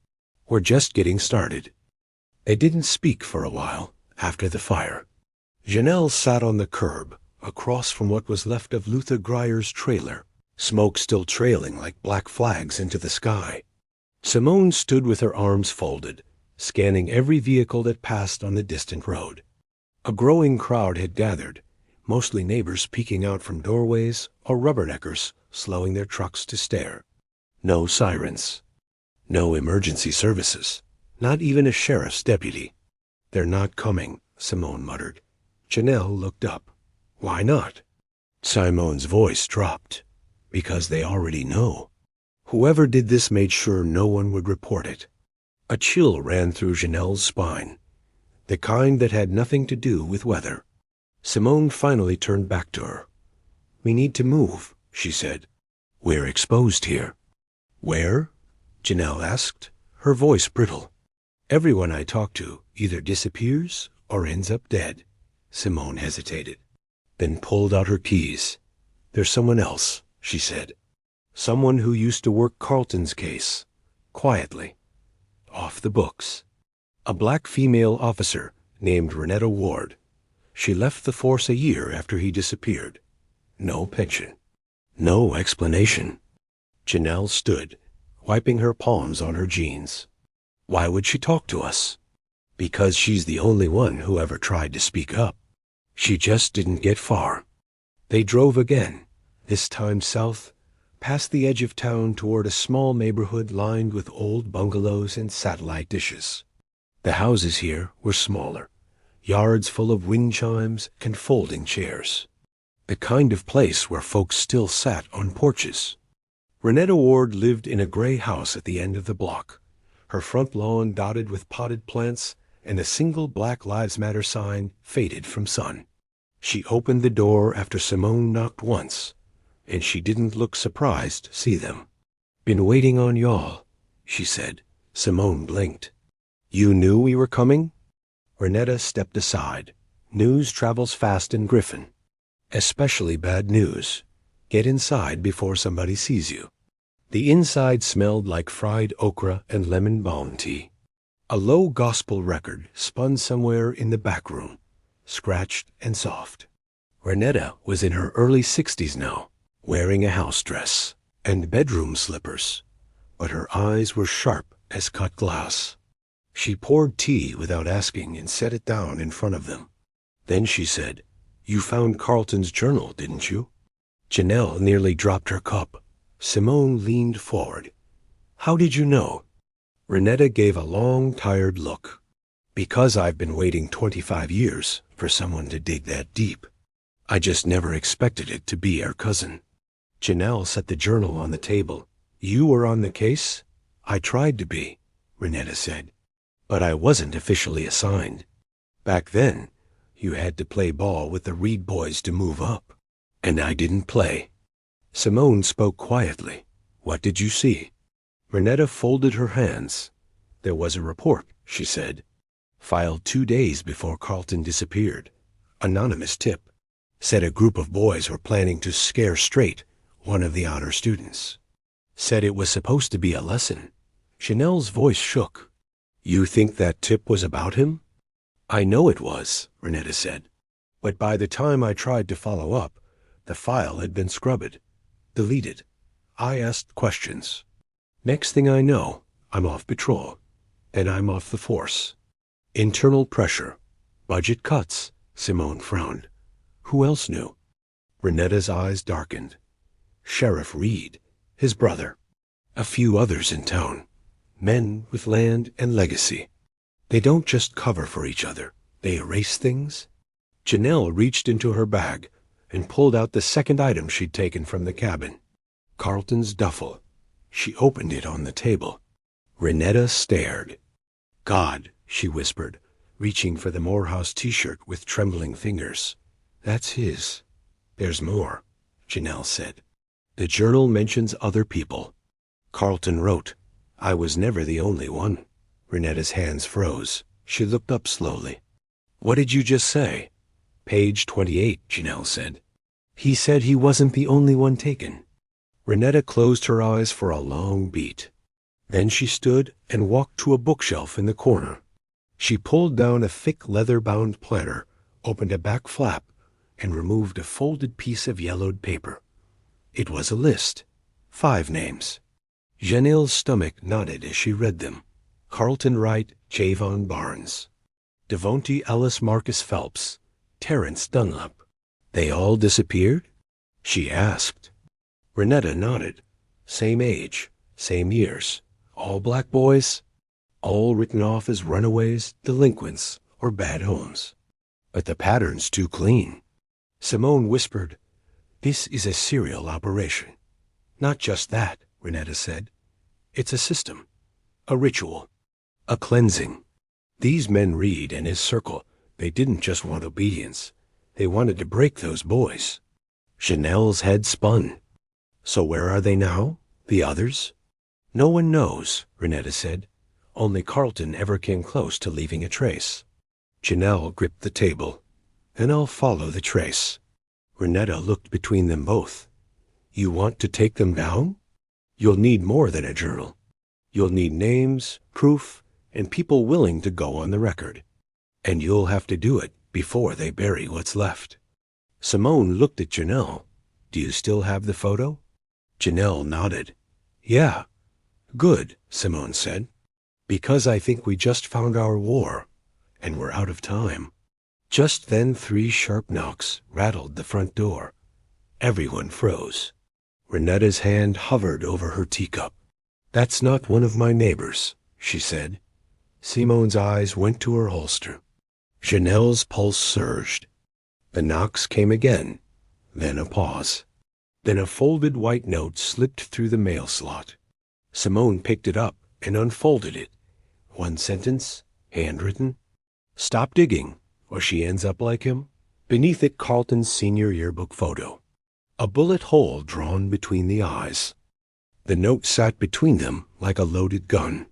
"We're just getting started." They didn't speak for a while after the fire. Janelle sat on the curb, across from what was left of Luther Grier's trailer, smoke still trailing like black flags into the sky. Simone stood with her arms folded, scanning every vehicle that passed on the distant road. A growing crowd had gathered, mostly neighbors peeking out from doorways or rubberneckers slowing their trucks to stare. No sirens. No emergency services. Not even a sheriff's deputy. "They're not coming," Simone muttered. Janelle looked up. "Why not?" Simone's voice dropped. "Because they already know." Whoever did this made sure no one would report it. A chill ran through Janelle's spine, the kind that had nothing to do with weather. Simone finally turned back to her. "We need to move," she said. "We're exposed here." "Where?" Janelle asked, her voice brittle. "Everyone I talk to either disappears or ends up dead." Simone hesitated, then pulled out her keys. "There's someone else," she said. "Someone who used to work Carlton's case. Quietly. Off the books. A black female officer named Renetta Ward. She left the force a year after he disappeared. No pension. No explanation." Janelle stood, wiping her palms on her jeans. "Why would she talk to us?" "Because she's the only one who ever tried to speak up. She just didn't get far." They drove again, this time south, past the edge of town toward a small neighborhood lined with old bungalows and satellite dishes. The houses here were smaller, yards full of wind chimes and folding chairs. The kind of place where folks still sat on porches. Renetta Ward lived in a gray house at the end of the block, her front lawn dotted with potted plants and a single Black Lives Matter sign faded from sun. She opened the door after Simone knocked once, and she didn't look surprised to see them. "Been waiting on y'all," she said. Simone blinked. "You knew we were coming?" Renetta stepped aside. "News travels fast in Griffin. Especially bad news. Get inside before somebody sees you." The inside smelled like fried okra and lemon balm tea. A low gospel record spun somewhere in the back room, scratched and soft. Renetta was in her early 60s now, wearing a house dress and bedroom slippers, but her eyes were sharp as cut glass. She poured tea without asking and set it down in front of them. Then she said, "You found Carlton's journal, didn't you?" Janelle nearly dropped her cup. Simone leaned forward. "How did you know?" Renetta gave a long, tired look. "Because I've been waiting 25 years for someone to dig that deep. I just never expected it to be our cousin." Janelle set the journal on the table. "You were on the case?" "I tried to be," Renetta said. "But I wasn't officially assigned. Back then, you had to play ball with the Reed boys to move up. And I didn't play." Simone spoke quietly. "What did you see?" Renetta folded her hands. "There was a report," she said. "Filed 2 days before Carlton disappeared. Anonymous tip. Said a group of boys were planning to scare straight one of the honor students. Said it was supposed to be a lesson." Chanel's voice shook. "You think that tip was about him?" "I know it was," Renetta said. "But by the time I tried to follow up, the file had been scrubbed, deleted. I asked questions. Next thing I know, I'm off patrol, and I'm off the force. Internal pressure. Budget cuts," Simone frowned. "Who else knew?" Renetta's eyes darkened. "Sheriff Reed, his brother. A few others in town. Men with land and legacy. They don't just cover for each other. They erase things." Janelle reached into her bag and pulled out the second item she'd taken from the cabin. Carlton's duffel. She opened it on the table. Renetta stared. "God," she whispered, reaching for the Morehouse t-shirt with trembling fingers. "That's his." "There's more," Janelle said. "The journal mentions other people. Carlton wrote, 'I was never the only one.'" Renetta's hands froze. She looked up slowly. "What did you just say?" "Page 28, Janelle said. He said he wasn't the only one taken. Renetta closed her eyes for a long beat. Then she stood and walked to a bookshelf in the corner. She pulled down a thick leather-bound planner, opened a back flap, and removed a folded piece of yellowed paper. It was a list. 5 names. Janelle's stomach nodded as she read them. Carlton Wright, Javon Barnes. Devonte Ellis Marcus Phelps. Terrence Dunlap. They all disappeared? She asked. Renetta nodded. Same age, same years. All black boys? All written off as runaways, delinquents, or bad homes. But the pattern's too clean. Simone whispered, "This is a serial operation." "Not just that," Renetta said. "It's a system, a ritual, a cleansing. These men Reed and his circle, they didn't just want obedience. They wanted to break those boys." Janelle's head spun. "So where are they now? The others?" "No one knows," Renetta said. "Only Carlton ever came close to leaving a trace." Janelle gripped the table. "Then I'll follow the trace." Renetta looked between them both. "You want to take them down? You'll need more than a journal. You'll need names, proof, and people willing to go on the record. And you'll have to do it before they bury what's left." Simone looked at Janelle. "Do you still have the photo?" Janelle nodded. "Yeah." "Good," Simone said. "Because I think we just found our war, and we're out of time." Just then 3 sharp knocks rattled the front door. Everyone froze. Renetta's hand hovered over her teacup. "That's not one of my neighbors," she said. Simone's eyes went to her holster. Janelle's pulse surged. The knocks came again, then a pause. Then a folded white note slipped through the mail slot. Simone picked it up and unfolded it. One sentence, handwritten. "Stop digging, or she ends up like him." Beneath it, Carlton's senior yearbook photo. A bullet hole drawn between the eyes. The note sat between them like a loaded gun.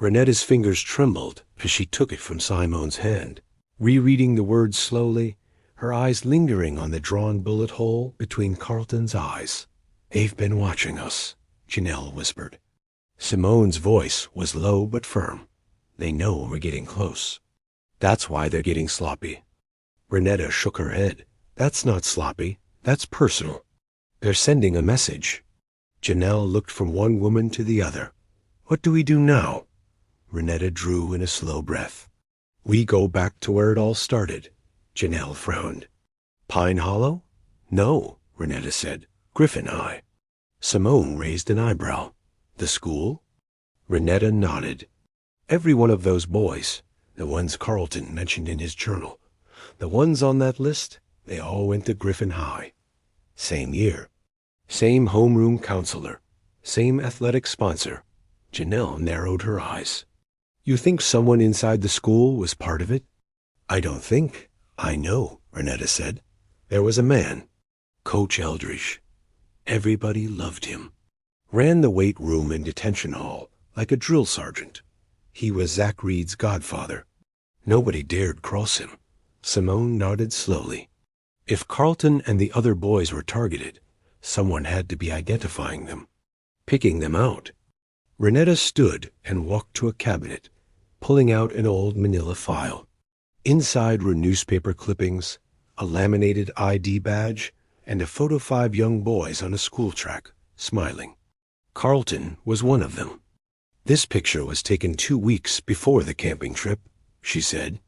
Renetta's fingers trembled as she took it from Simone's hand, rereading the words slowly, her eyes lingering on the drawn bullet hole between Carlton's eyes. "They've been watching us," Janelle whispered. Simone's voice was low but firm. "They know we're getting close. That's why they're getting sloppy." Renetta shook her head. "That's not sloppy. That's personal. They're sending a message." Janelle looked from one woman to the other. "What do we do now?" Renetta drew in a slow breath. "We go back to where it all started." Janelle frowned. "Pine Hollow?" "No," Renetta said. "Griffin High." Simone raised an eyebrow. "The school?" Renetta nodded. "Every one of those boys, the ones Carlton mentioned in his journal, the ones on that list, they all went to Griffin High. Same year. Same homeroom counselor. Same athletic sponsor." Janelle narrowed her eyes. "You think someone inside the school was part of it?" "I don't think. I know," Renetta said. "There was a man, Coach Eldridge. Everybody loved him. Ran the weight room and detention hall like a drill sergeant. He was Zach Reed's godfather. Nobody dared cross him." Simone nodded slowly. If Carlton and the other boys were targeted, someone had to be identifying them, picking them out. Renetta stood and walked to a cabinet, pulling out an old manila file. Inside were newspaper clippings, a laminated ID badge, and a photo of 5 young boys on a school track, smiling. Carlton was one of them. "This picture was taken 2 weeks before the camping trip," she said.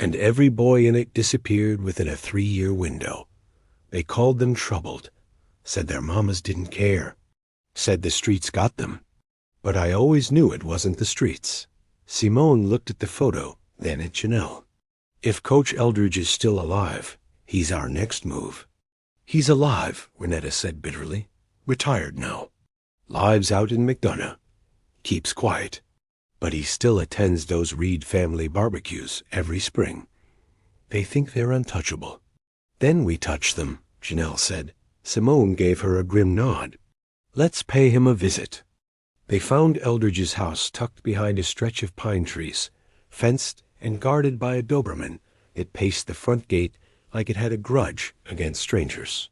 "And every boy in it disappeared within a 3-year window. They called them troubled, said their mamas didn't care, said the streets got them. But I always knew it wasn't the streets." Simone looked at the photo, then at Janelle. "If Coach Eldridge is still alive, he's our next move." "He's alive," Renetta said bitterly. "Retired now. Lives out in McDonough. Keeps quiet. But he still attends those Reed family barbecues every spring. They think they're untouchable." "Then we touch them," Janelle said. Simone gave her a grim nod. "Let's pay him a visit." They found Eldridge's house tucked behind a stretch of pine trees, fenced and guarded by a Doberman. It paced the front gate like it had a grudge against strangers.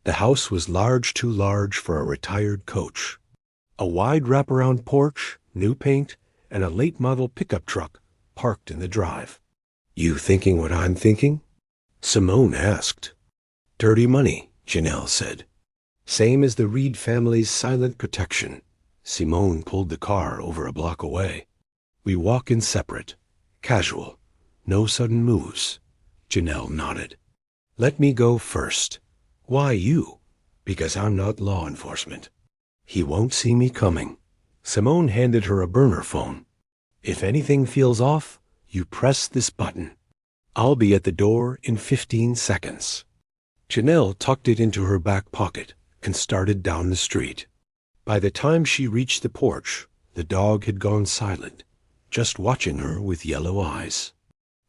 The house was too large for a retired coach. A wide wraparound porch, new paint, and a late model pickup truck parked in the drive. "You thinking what I'm thinking?" Simone asked. "Dirty money," Janelle said. "Same as the Reed family's silent protection." Simone pulled the car over a block away. "We walk in separate. Casual. No sudden moves." Janelle nodded. "Let me go first." "Why you?" "Because I'm not law enforcement." "He won't see me coming." Simone handed her a burner phone. "If anything feels off, you press this button. I'll be at the door in 15 seconds. Janelle tucked it into her back pocket and started down the street. By the time she reached the porch, the dog had gone silent, just watching her with yellow eyes.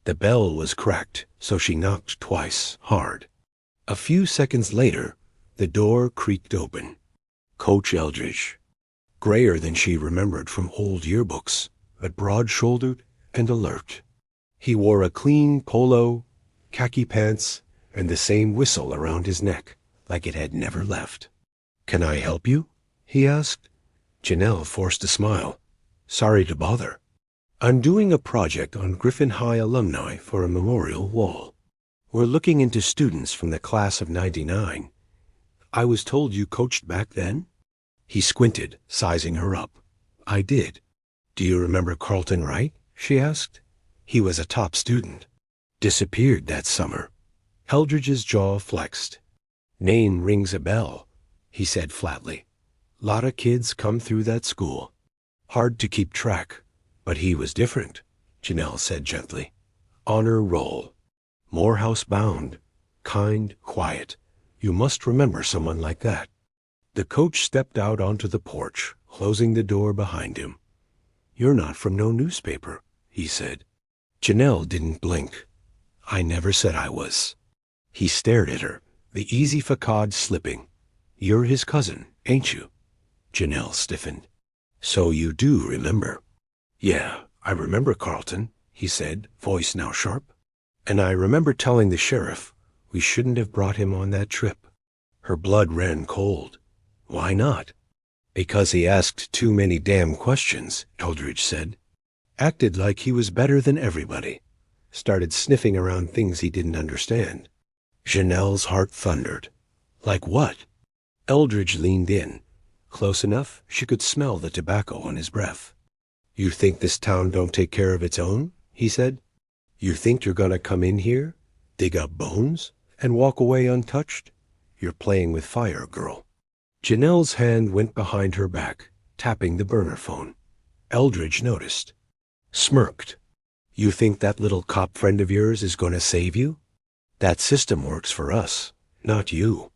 The bell was cracked, so she knocked twice, hard. A few seconds later, the door creaked open. Coach Eldridge. Grayer than she remembered from old yearbooks, but broad-shouldered and alert. He wore a clean polo, khaki pants, and the same whistle around his neck, like it had never left. "Can I help you?" he asked. Janelle forced a smile. "Sorry to bother. I'm doing a project on Griffin High alumni for a memorial wall. We're looking into students from the class of '99. I was told you coached back then?" He squinted, sizing her up. "I did. Do you remember Carlton Wright?" she asked. "He was a top student. Disappeared that summer." Eldridge's jaw flexed. "Name rings a bell," he said flatly. "Lotta kids come through that school. Hard to keep track, but he was different," Janelle said gently. "Honor roll. Morehouse bound. Kind, quiet. You must remember someone like that." The coach stepped out onto the porch, closing the door behind him. "You're not from no newspaper," he said. Janelle didn't blink. "I never said I was." He stared at her, the easy facade slipping. "You're his cousin, ain't you?" Janelle stiffened. "So you do remember." "Yeah, I remember Carlton," he said, voice now sharp. "And I remember telling the sheriff we shouldn't have brought him on that trip." Her blood ran cold. "Why not?" "Because he asked too many damn questions," Eldridge said. "Acted like he was better than everybody. Started sniffing around things he didn't understand." Janelle's heart thundered. "Like what?" Eldridge leaned in, close enough she could smell the tobacco on his breath. "You think this town don't take care of its own?" he said. "You think you're gonna come in here, dig up bones, and walk away untouched? You're playing with fire, girl." Janelle's hand went behind her back, tapping the burner phone. Eldridge noticed. Smirked. "You think that little cop friend of yours is going to save you? That system works for us, not you."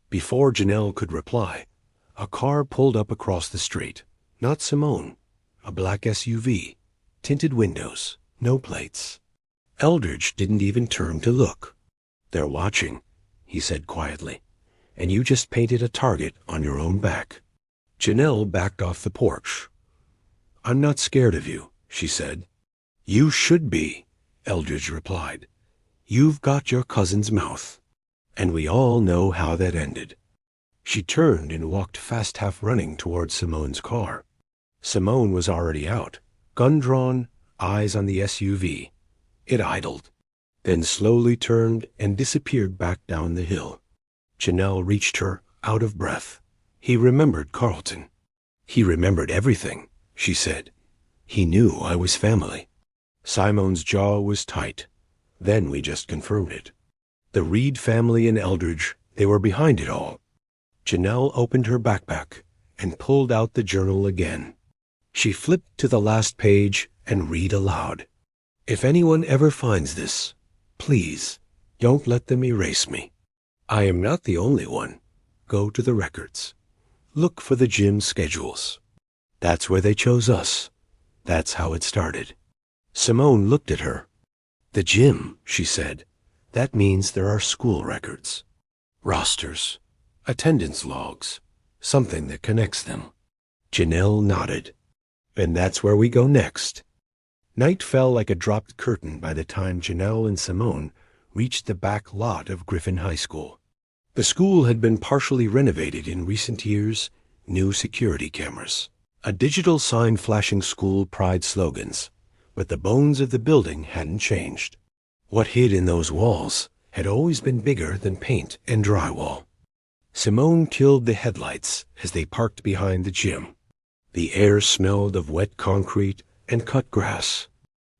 Before Janelle could reply, a car pulled up across the street. Not Simone. A black SUV. Tinted windows. No plates. Eldridge didn't even turn to look. "They're watching," he said quietly. "And you just painted a target on your own back." Janelle backed off the porch. "I'm not scared of you," she said. "You should be," Eldridge replied. "You've got your cousin's mouth. And we all know how that ended." She turned and walked fast, half running toward Simone's car. Simone was already out, gun drawn, eyes on the SUV. It idled, then slowly turned and disappeared back down the hill. Janelle reached her, out of breath. "He remembered Carlton." "He remembered everything," she said. "He knew I was family." Simone's jaw was tight. Then we just confirmed it. The Reed family and Eldridge, they were behind it all. Janelle opened her backpack and pulled out the journal again. She flipped to the last page and read aloud. "If anyone ever finds this, please don't let them erase me. I am not the only one. Go to the records. Look for the gym schedules. That's where they chose us. That's how it started." Simone looked at her. "The gym," she said. "That means there are school records. Rosters. Attendance logs. Something that connects them." Janelle nodded. "And that's where we go next." Night fell like a dropped curtain by the time Janelle and Simone reached the back lot of Griffin High School. The school had been partially renovated in recent years, new security cameras, a digital sign flashing school pride slogans, but the bones of the building hadn't changed. What hid in those walls had always been bigger than paint and drywall. Simone killed the headlights as they parked behind the gym. The air smelled of wet concrete and cut grass.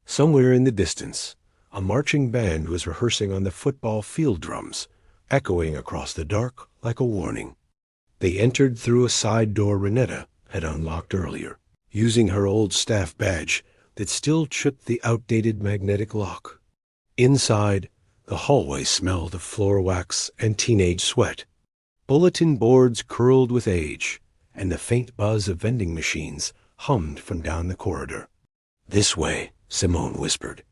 Somewhere in the distance, a marching band was rehearsing on the football field drums, echoing across the dark like a warning. They entered through a side door Renetta had unlocked earlier, using her old staff badge that still tripped the outdated magnetic lock. Inside, the hallway smelled of floor wax and teenage sweat. Bulletin boards curled with age, and the faint buzz of vending machines hummed from down the corridor. "This way," Simone whispered.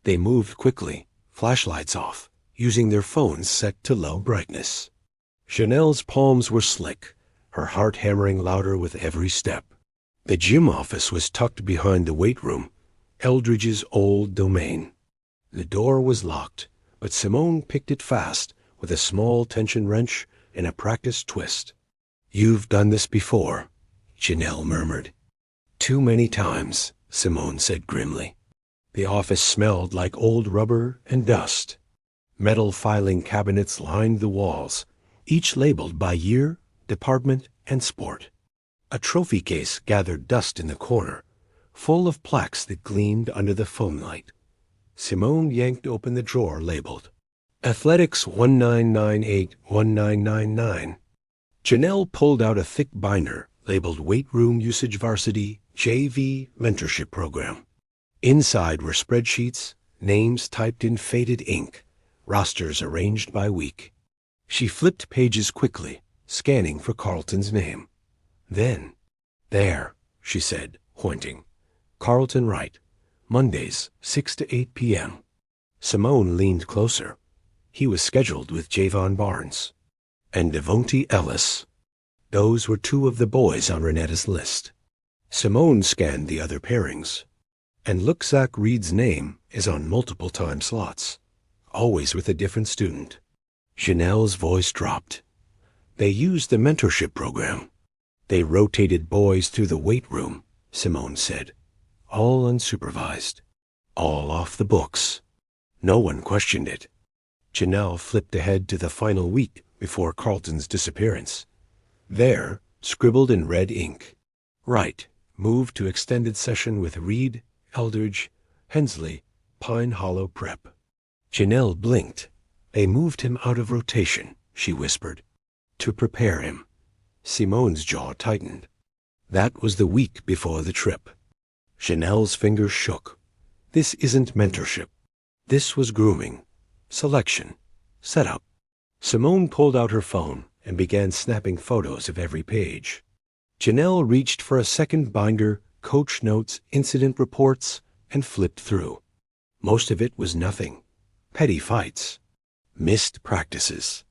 They moved quickly, flashlights off, using their phones set to low brightness. Chanel's palms were slick, her heart hammering louder with every step. The gym office was tucked behind the weight room, Eldridge's old domain. The door was locked, but Simone picked it fast with a small tension wrench and a practiced twist. "You've done this before," Chanel murmured. "Too many times," Simone said grimly. The office smelled like old rubber and dust. Metal filing cabinets lined the walls, each labeled by year, department, and sport. A trophy case gathered dust in the corner, full of plaques that gleamed under the foam light. Simone yanked open the drawer labeled Athletics 1998-1999. Chanel pulled out a thick binder labeled Weight Room Usage Varsity JV Mentorship Program. Inside were spreadsheets, names typed in faded ink, rosters arranged by week. She flipped pages quickly, scanning for Carlton's name. Then, "There," she said, pointing. "Carlton Wright, Mondays, 6 to 8 p.m. Simone leaned closer. He was scheduled with Javon Barnes and Devonte Ellis. Those were two of the boys on Renetta's list. Simone scanned the other pairings. And look, Zach Reed's name is on multiple time slots, always with a different student. Chanel's voice dropped. They used the mentorship program. They rotated boys through the weight room, Simone said. All unsupervised. All off the books. No one questioned it. Chanel flipped ahead to the final week before Carlton's disappearance. There, scribbled in red ink, Wright moved to extended session with Reed, Eldridge, Hensley, Pine Hollow Prep. Chanel blinked. They moved him out of rotation, she whispered, to prepare him. Simone's jaw tightened. That was the week before the trip. Chanel's fingers shook. This isn't mentorship. This was grooming, selection, setup. Simone pulled out her phone and began snapping photos of every page. Chanel reached for a second binder, coach notes, incident reports, and flipped through. Most of it was nothing. Petty fights. Missed practices.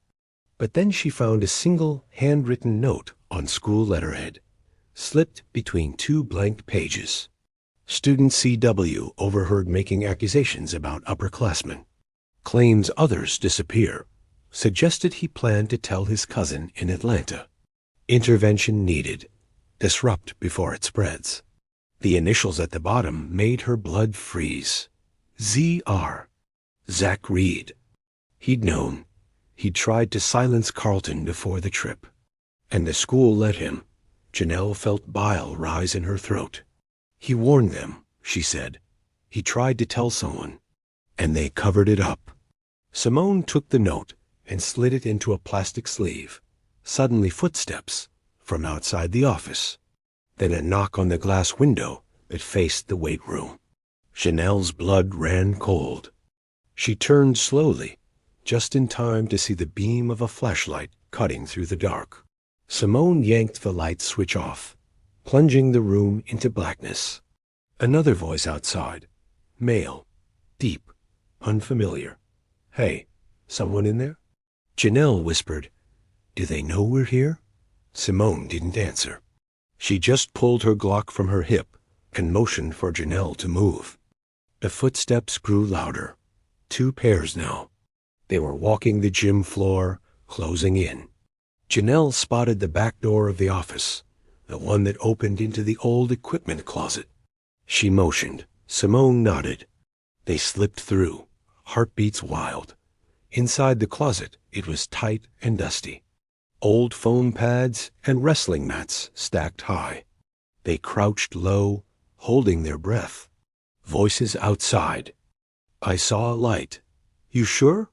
But then she found a single handwritten note on school letterhead, slipped between two blank pages. Student CW overheard making accusations about upperclassmen. Claims others disappear. Suggested he planned to tell his cousin in Atlanta. Intervention needed. Disrupt before it spreads. The initials at the bottom made her blood freeze. Z.R. Zach Reed. He'd known. He'd tried to silence Carlton before the trip. And the school let him. Janelle felt bile rise in her throat. He warned them, she said. He tried to tell someone. And they covered it up. Simone took the note and slid it into a plastic sleeve. Suddenly footsteps from outside the office. Then a knock on the glass window that faced the weight room. Chanel's blood ran cold. She turned slowly, just in time to see the beam of a flashlight cutting through the dark. Simone yanked the light switch off, plunging the room into blackness. Another voice outside. Male. Deep. Unfamiliar. "Hey, someone in there?" Janelle whispered, "Do they know we're here?" Simone didn't answer. She just pulled her Glock from her hip and motioned for Janelle to move. The footsteps grew louder. 2 pairs now. They were walking the gym floor, closing in. Janelle spotted the back door of the office, the one that opened into the old equipment closet. She motioned. Simone nodded. They slipped through, heartbeats wild. Inside the closet, it was tight and dusty. Old foam pads and wrestling mats stacked high. They crouched low, holding their breath. Voices outside. I saw a light. You sure?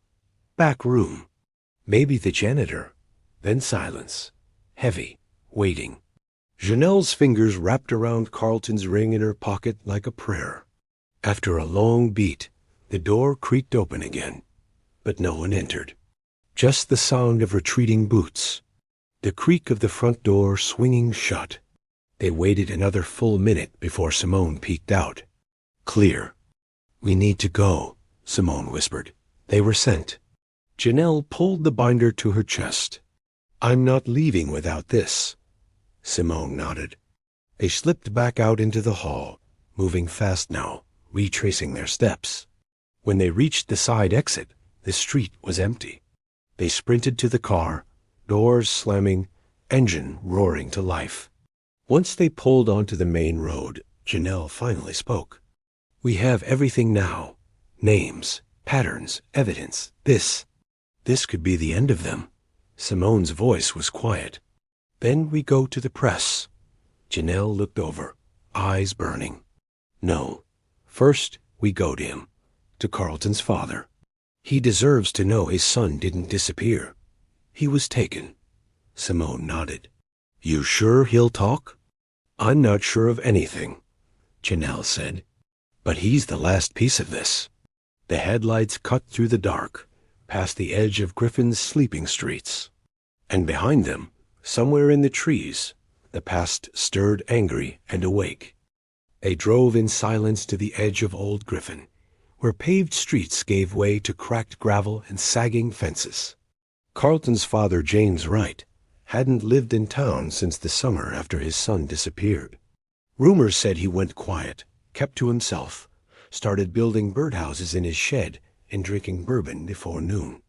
Back room. Maybe the janitor. Then silence. Heavy, waiting. Janelle's fingers wrapped around Carlton's ring in her pocket like a prayer. After a long beat, the door creaked open again, but no one entered. Just the sound of retreating boots. The creak of the front door swinging shut. They waited another full minute before Simone peeked out. Clear. We need to go, Simone whispered. They were sent. Janelle pulled the binder to her chest. I'm not leaving without this. Simone nodded. They slipped back out into the hall, moving fast now, retracing their steps. When they reached the side exit, the street was empty. They sprinted to the car, doors slamming, engine roaring to life. Once they pulled onto the main road, Janelle finally spoke. We have everything now. Names, patterns, evidence. This could be the end of them. Simone's voice was quiet. Then we go to the press. Janelle looked over, eyes burning. No. First, we go to him, to Carlton's father. He deserves to know his son didn't disappear. He was taken. Simone nodded. You sure he'll talk? I'm not sure of anything, Janelle said. But he's the last piece of this. The headlights cut through the dark, past the edge of Griffin's sleeping streets. And behind them, somewhere in the trees, the past stirred angry and awake. They drove in silence to the edge of Old Griffin, where paved streets gave way to cracked gravel and sagging fences. Carlton's father, James Wright, hadn't lived in town since the summer after his son disappeared. Rumors said he went quiet, kept to himself, started building birdhouses in his shed and drinking bourbon before noon.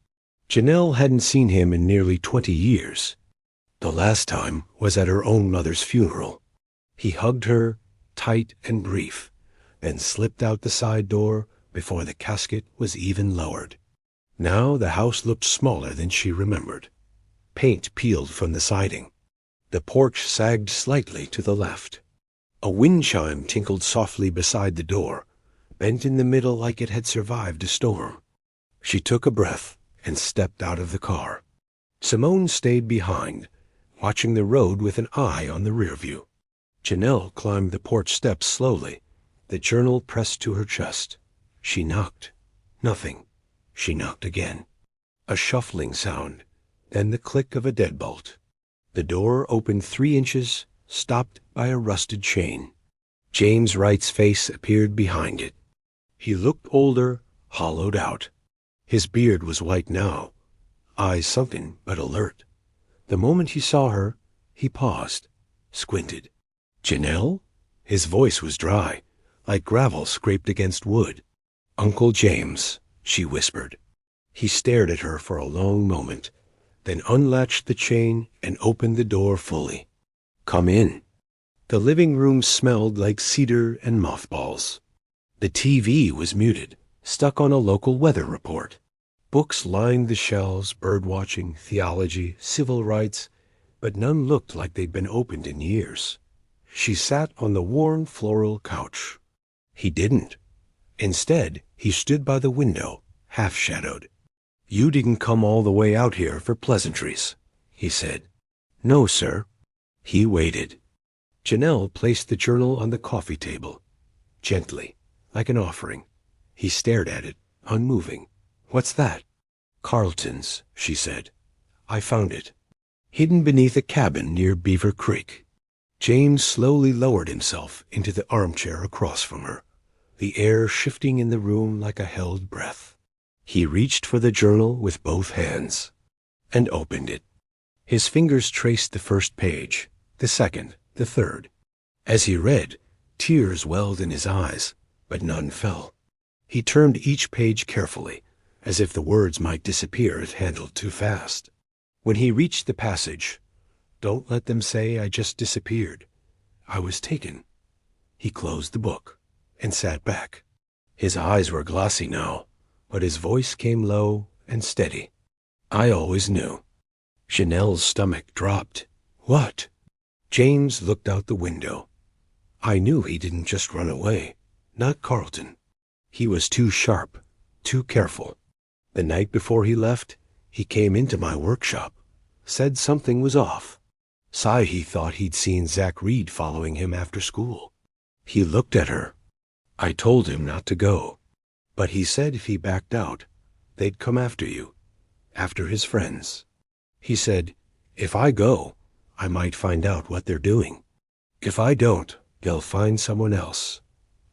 Janelle hadn't seen him in nearly 20 years. The last time was at her own mother's funeral. He hugged her, tight and brief, then slipped out the side door before the casket was even lowered. Now the house looked smaller than she remembered. Paint peeled from the siding. The porch sagged slightly to the left. A wind chime tinkled softly beside the door, bent in the middle like it had survived a storm. She took a breath and stepped out of the car. Simone stayed behind, watching the road with an eye on the rear view. Janelle climbed the porch steps slowly, the journal pressed to her chest. She knocked. Nothing. She knocked again. A shuffling sound, then the click of a deadbolt. The door opened 3 inches, stopped by a rusted chain. James Wright's face appeared behind it. He looked older, hollowed out. His beard was white now, eyes sunken but alert. The moment he saw her, he paused, squinted. Janelle? His voice was dry, like gravel scraped against wood. Uncle James, she whispered. He stared at her for a long moment, then unlatched the chain and opened the door fully. Come in. The living room smelled like cedar and mothballs. The TV was muted, stuck on a local weather report. Books lined the shelves, birdwatching, theology, civil rights, but none looked like they'd been opened in years. She sat on the worn floral couch. He didn't. Instead, he stood by the window, half-shadowed. You didn't come all the way out here for pleasantries, he said. No, sir. He waited. Janelle placed the journal on the coffee table, gently, like an offering. He stared at it, unmoving. What's that? Carlton's, she said. I found it. Hidden beneath a cabin near Beaver Creek. James slowly lowered himself into the armchair across from her, the air shifting in the room like a held breath. He reached for the journal with both hands and opened it. His fingers traced the first page, the second, the third. As he read, tears welled in his eyes, but none fell. He turned each page carefully, as if the words might disappear if handled too fast. When he reached the passage, "Don't let them say I just disappeared. I was taken." He closed the book and sat back. His eyes were glossy now, but his voice came low and steady. "I always knew." Chanel's stomach dropped. "What?" James looked out the window. "I knew he didn't just run away. Not Carlton. He was too sharp, too careful. The night before he left, he came into my workshop, said something was off. He thought he'd seen Zach Reed following him after school. He looked at her. I told him not to go, but he said if he backed out, they'd come after you, after his friends. He said, if I go, I might find out what they're doing. If I don't, they'll find someone else."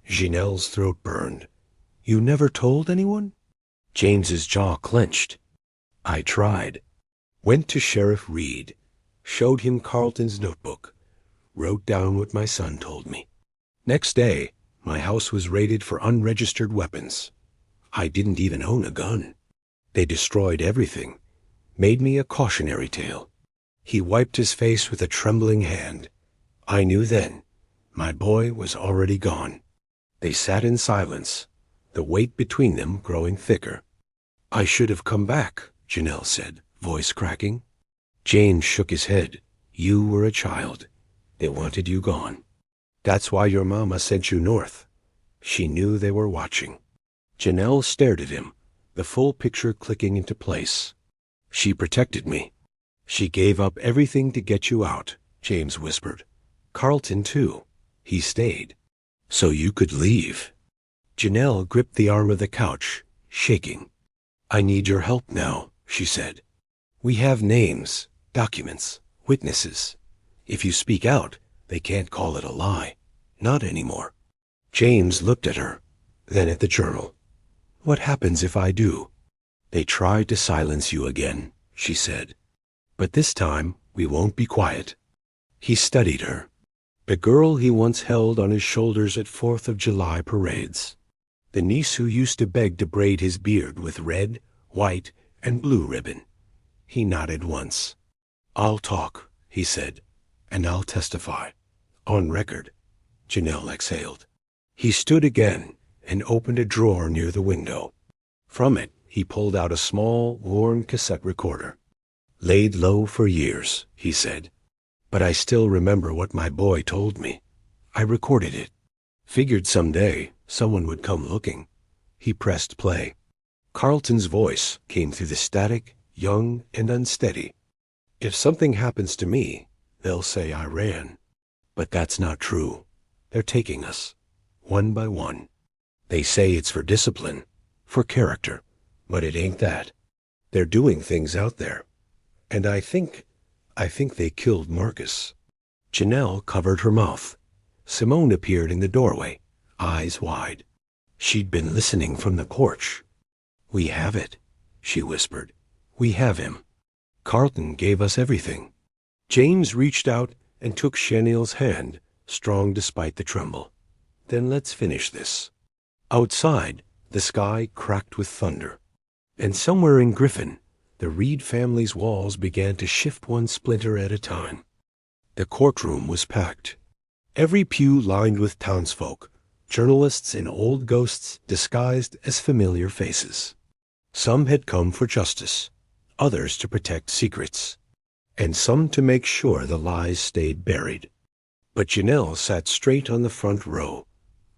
Janelle's throat burned. "You never told anyone?" James's jaw clenched. "I tried. Went to Sheriff Reed, showed him Carlton's notebook, wrote down what my son told me. Next day, my house was raided for unregistered weapons. I didn't even own a gun. They destroyed everything, made me a cautionary tale." He wiped his face with a trembling hand. I knew then my boy was already gone. They sat in silence, the weight between them growing thicker. "I should have come back," Janelle said, voice cracking. James shook his head. "You were a child. They wanted you gone. That's why your mama sent you north. She knew they were watching." Janelle stared at him, the full picture clicking into place. "She protected me. She gave up everything to get you out," James whispered. "Carlton, too. He stayed. So you could leave." Janelle gripped the arm of the couch, shaking. "I need your help now," she said. "We have names, documents, witnesses. If you speak out, they can't call it a lie. Not anymore." James looked at her, then at the journal. "What happens if I do?" "They tried to silence you again," she said. "But this time, we won't be quiet." He studied her. The girl he once held on his shoulders at 4th of July parades. The niece who used to beg to braid his beard with red, white, and blue ribbon. He nodded once. "I'll talk," he said, "and I'll testify. On record." Janelle exhaled. He stood again and opened a drawer near the window. From it, he pulled out a small, worn cassette recorder. "Laid low for years," he said. "But I still remember what my boy told me. I recorded it. Figured someday someone would come looking." He pressed play. Carlton's voice came through the static, young and unsteady. "If something happens to me, they'll say I ran. But that's not true. They're taking us, one by one. They say it's for discipline, for character, but it ain't that. They're doing things out there. And I think they killed Marcus." Janelle covered her mouth. Simone appeared in the doorway, eyes wide. She'd been listening from the porch. "We have it," she whispered. "We have him. Carlton gave us everything." James reached out and took Chanel's hand, strong despite the tremble. "Then let's finish this." Outside, the sky cracked with thunder. And somewhere in Griffin, the Reed family's walls began to shift one splinter at a time. The courtroom was packed. Every pew lined with townsfolk, journalists and old ghosts disguised as familiar faces. Some had come for justice, others to protect secrets, and some to make sure the lies stayed buried. But Janelle sat straight on the front row,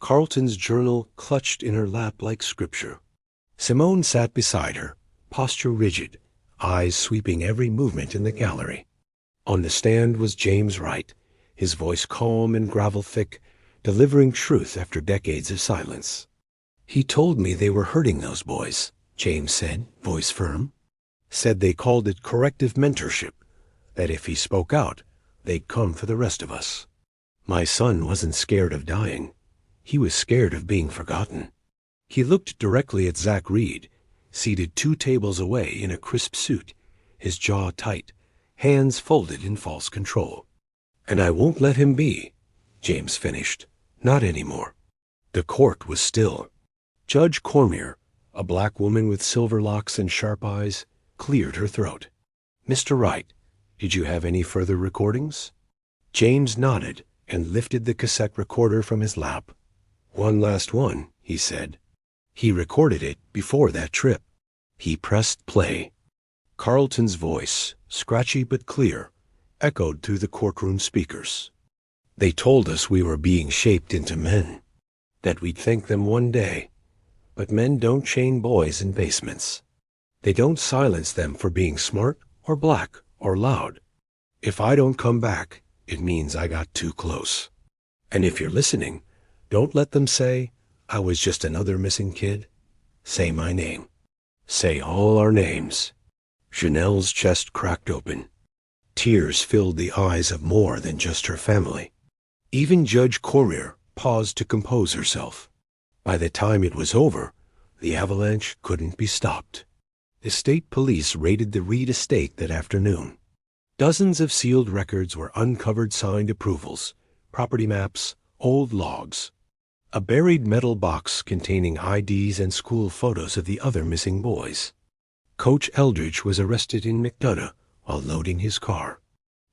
Carlton's journal clutched in her lap like scripture. Simone sat beside her, posture rigid, eyes sweeping every movement in the gallery. On the stand was James Wright, his voice calm and gravel-thick, delivering truth after decades of silence. "He told me they were hurting those boys," James said, voice firm. "Said they called it corrective mentorship, that if he spoke out, they'd come for the rest of us. My son wasn't scared of dying. He was scared of being forgotten." He looked directly at Zach Reed, seated 2 tables away in a crisp suit, his jaw tight, hands folded in false control. "And I won't let him be," James finished. "Not anymore." The court was still. Judge Cormier, a black woman with silver locks and sharp eyes, cleared her throat. "Mr. Wright, did you have any further recordings?" James nodded and lifted the cassette recorder from his lap. "One last one," he said. He recorded it before that trip. He pressed play. Carlton's voice, scratchy but clear, echoed through the courtroom speakers. "They told us we were being shaped into men, that we'd thank them one day. But men don't chain boys in basements. They don't silence them for being smart or black or loud. If I don't come back, it means I got too close. And if you're listening, don't let them say, 'I was just another missing kid.' Say my name. Say all our names." Janelle's chest cracked open. Tears filled the eyes of more than just her family. Even Judge Corrier paused to compose herself. By the time it was over, the avalanche couldn't be stopped. The state police raided the Reed estate that afternoon. Dozens of sealed records were uncovered, signed approvals, property maps, old logs. A buried metal box containing IDs and school photos of the other missing boys. Coach Eldridge was arrested in McDonough while loading his car.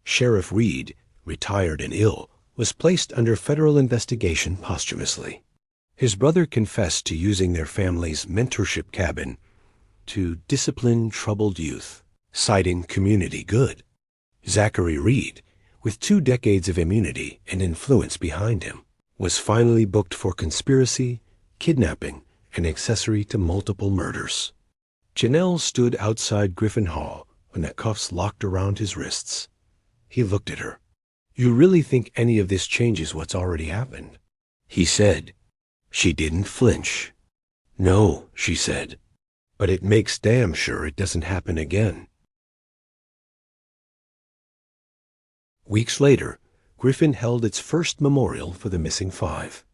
Sheriff Reed, retired and ill, was placed under federal investigation posthumously. His brother confessed to using their family's mentorship cabin to discipline troubled youth, citing community good. Zachary Reed, with 2 decades of immunity and influence behind him, was finally booked for conspiracy, kidnapping, and accessory to multiple murders. Janelle stood outside Griffin Hall when the cuffs locked around his wrists. He looked at her. "You really think any of this changes what's already happened?" he said. She didn't flinch. "No," she said, "but it makes damn sure it doesn't happen again." Weeks later, Griffin held its first memorial for the missing 5.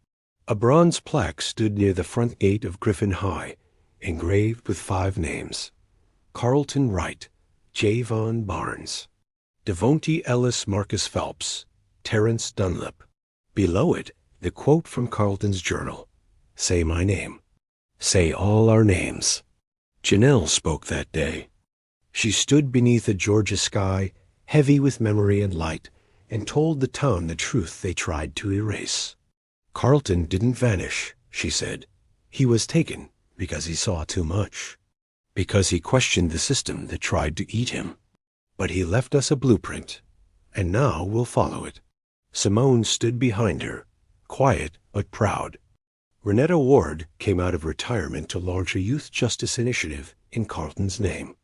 A bronze plaque stood near the front gate of Griffin High, engraved with 5 names: Carlton Wright, Javon Barnes, Devonte Ellis Marcus Phelps, Terrence Dunlap. Below it, the quote from Carlton's journal: "Say my name. Say all our names." Janelle spoke that day. She stood beneath a Georgia sky, heavy with memory and light, and told the town the truth they tried to erase. "Carlton didn't vanish," she said. "He was taken because he saw too much, because he questioned the system that tried to eat him. But he left us a blueprint, and now we'll follow it." Simone stood behind her, quiet but proud. Renetta Ward came out of retirement to launch a youth justice initiative in Carlton's name.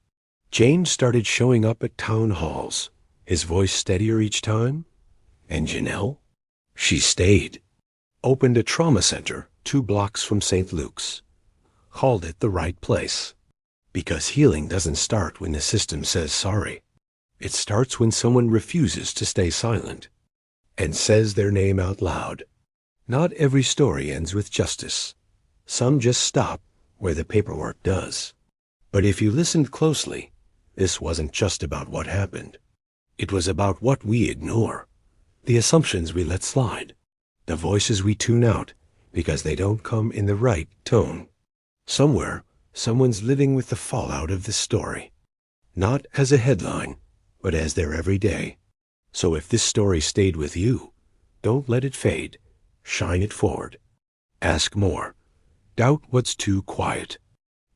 James started showing up at town halls, his voice steadier each time. And Janelle? She stayed. Opened a trauma center 2 blocks from St. Luke's. Called it the right place. Because healing doesn't start when the system says sorry. It starts when someone refuses to stay silent and says their name out loud. Not every story ends with justice. Some just stop where the paperwork does. But if you listened closely, this wasn't just about what happened. It was about what we ignore, the assumptions we let slide, the voices we tune out because they don't come in the right tone. Somewhere, someone's living with the fallout of this story, not as a headline, but as their everyday. So if this story stayed with you, don't let it fade. Shine it forward. Ask more. Doubt what's too quiet.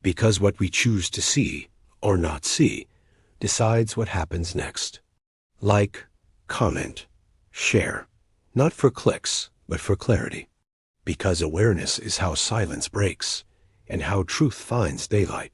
Because what we choose to see, or not see, decides what happens next. Like, comment, share. Not for clicks, but for clarity. Because awareness is how silence breaks, and how truth finds daylight.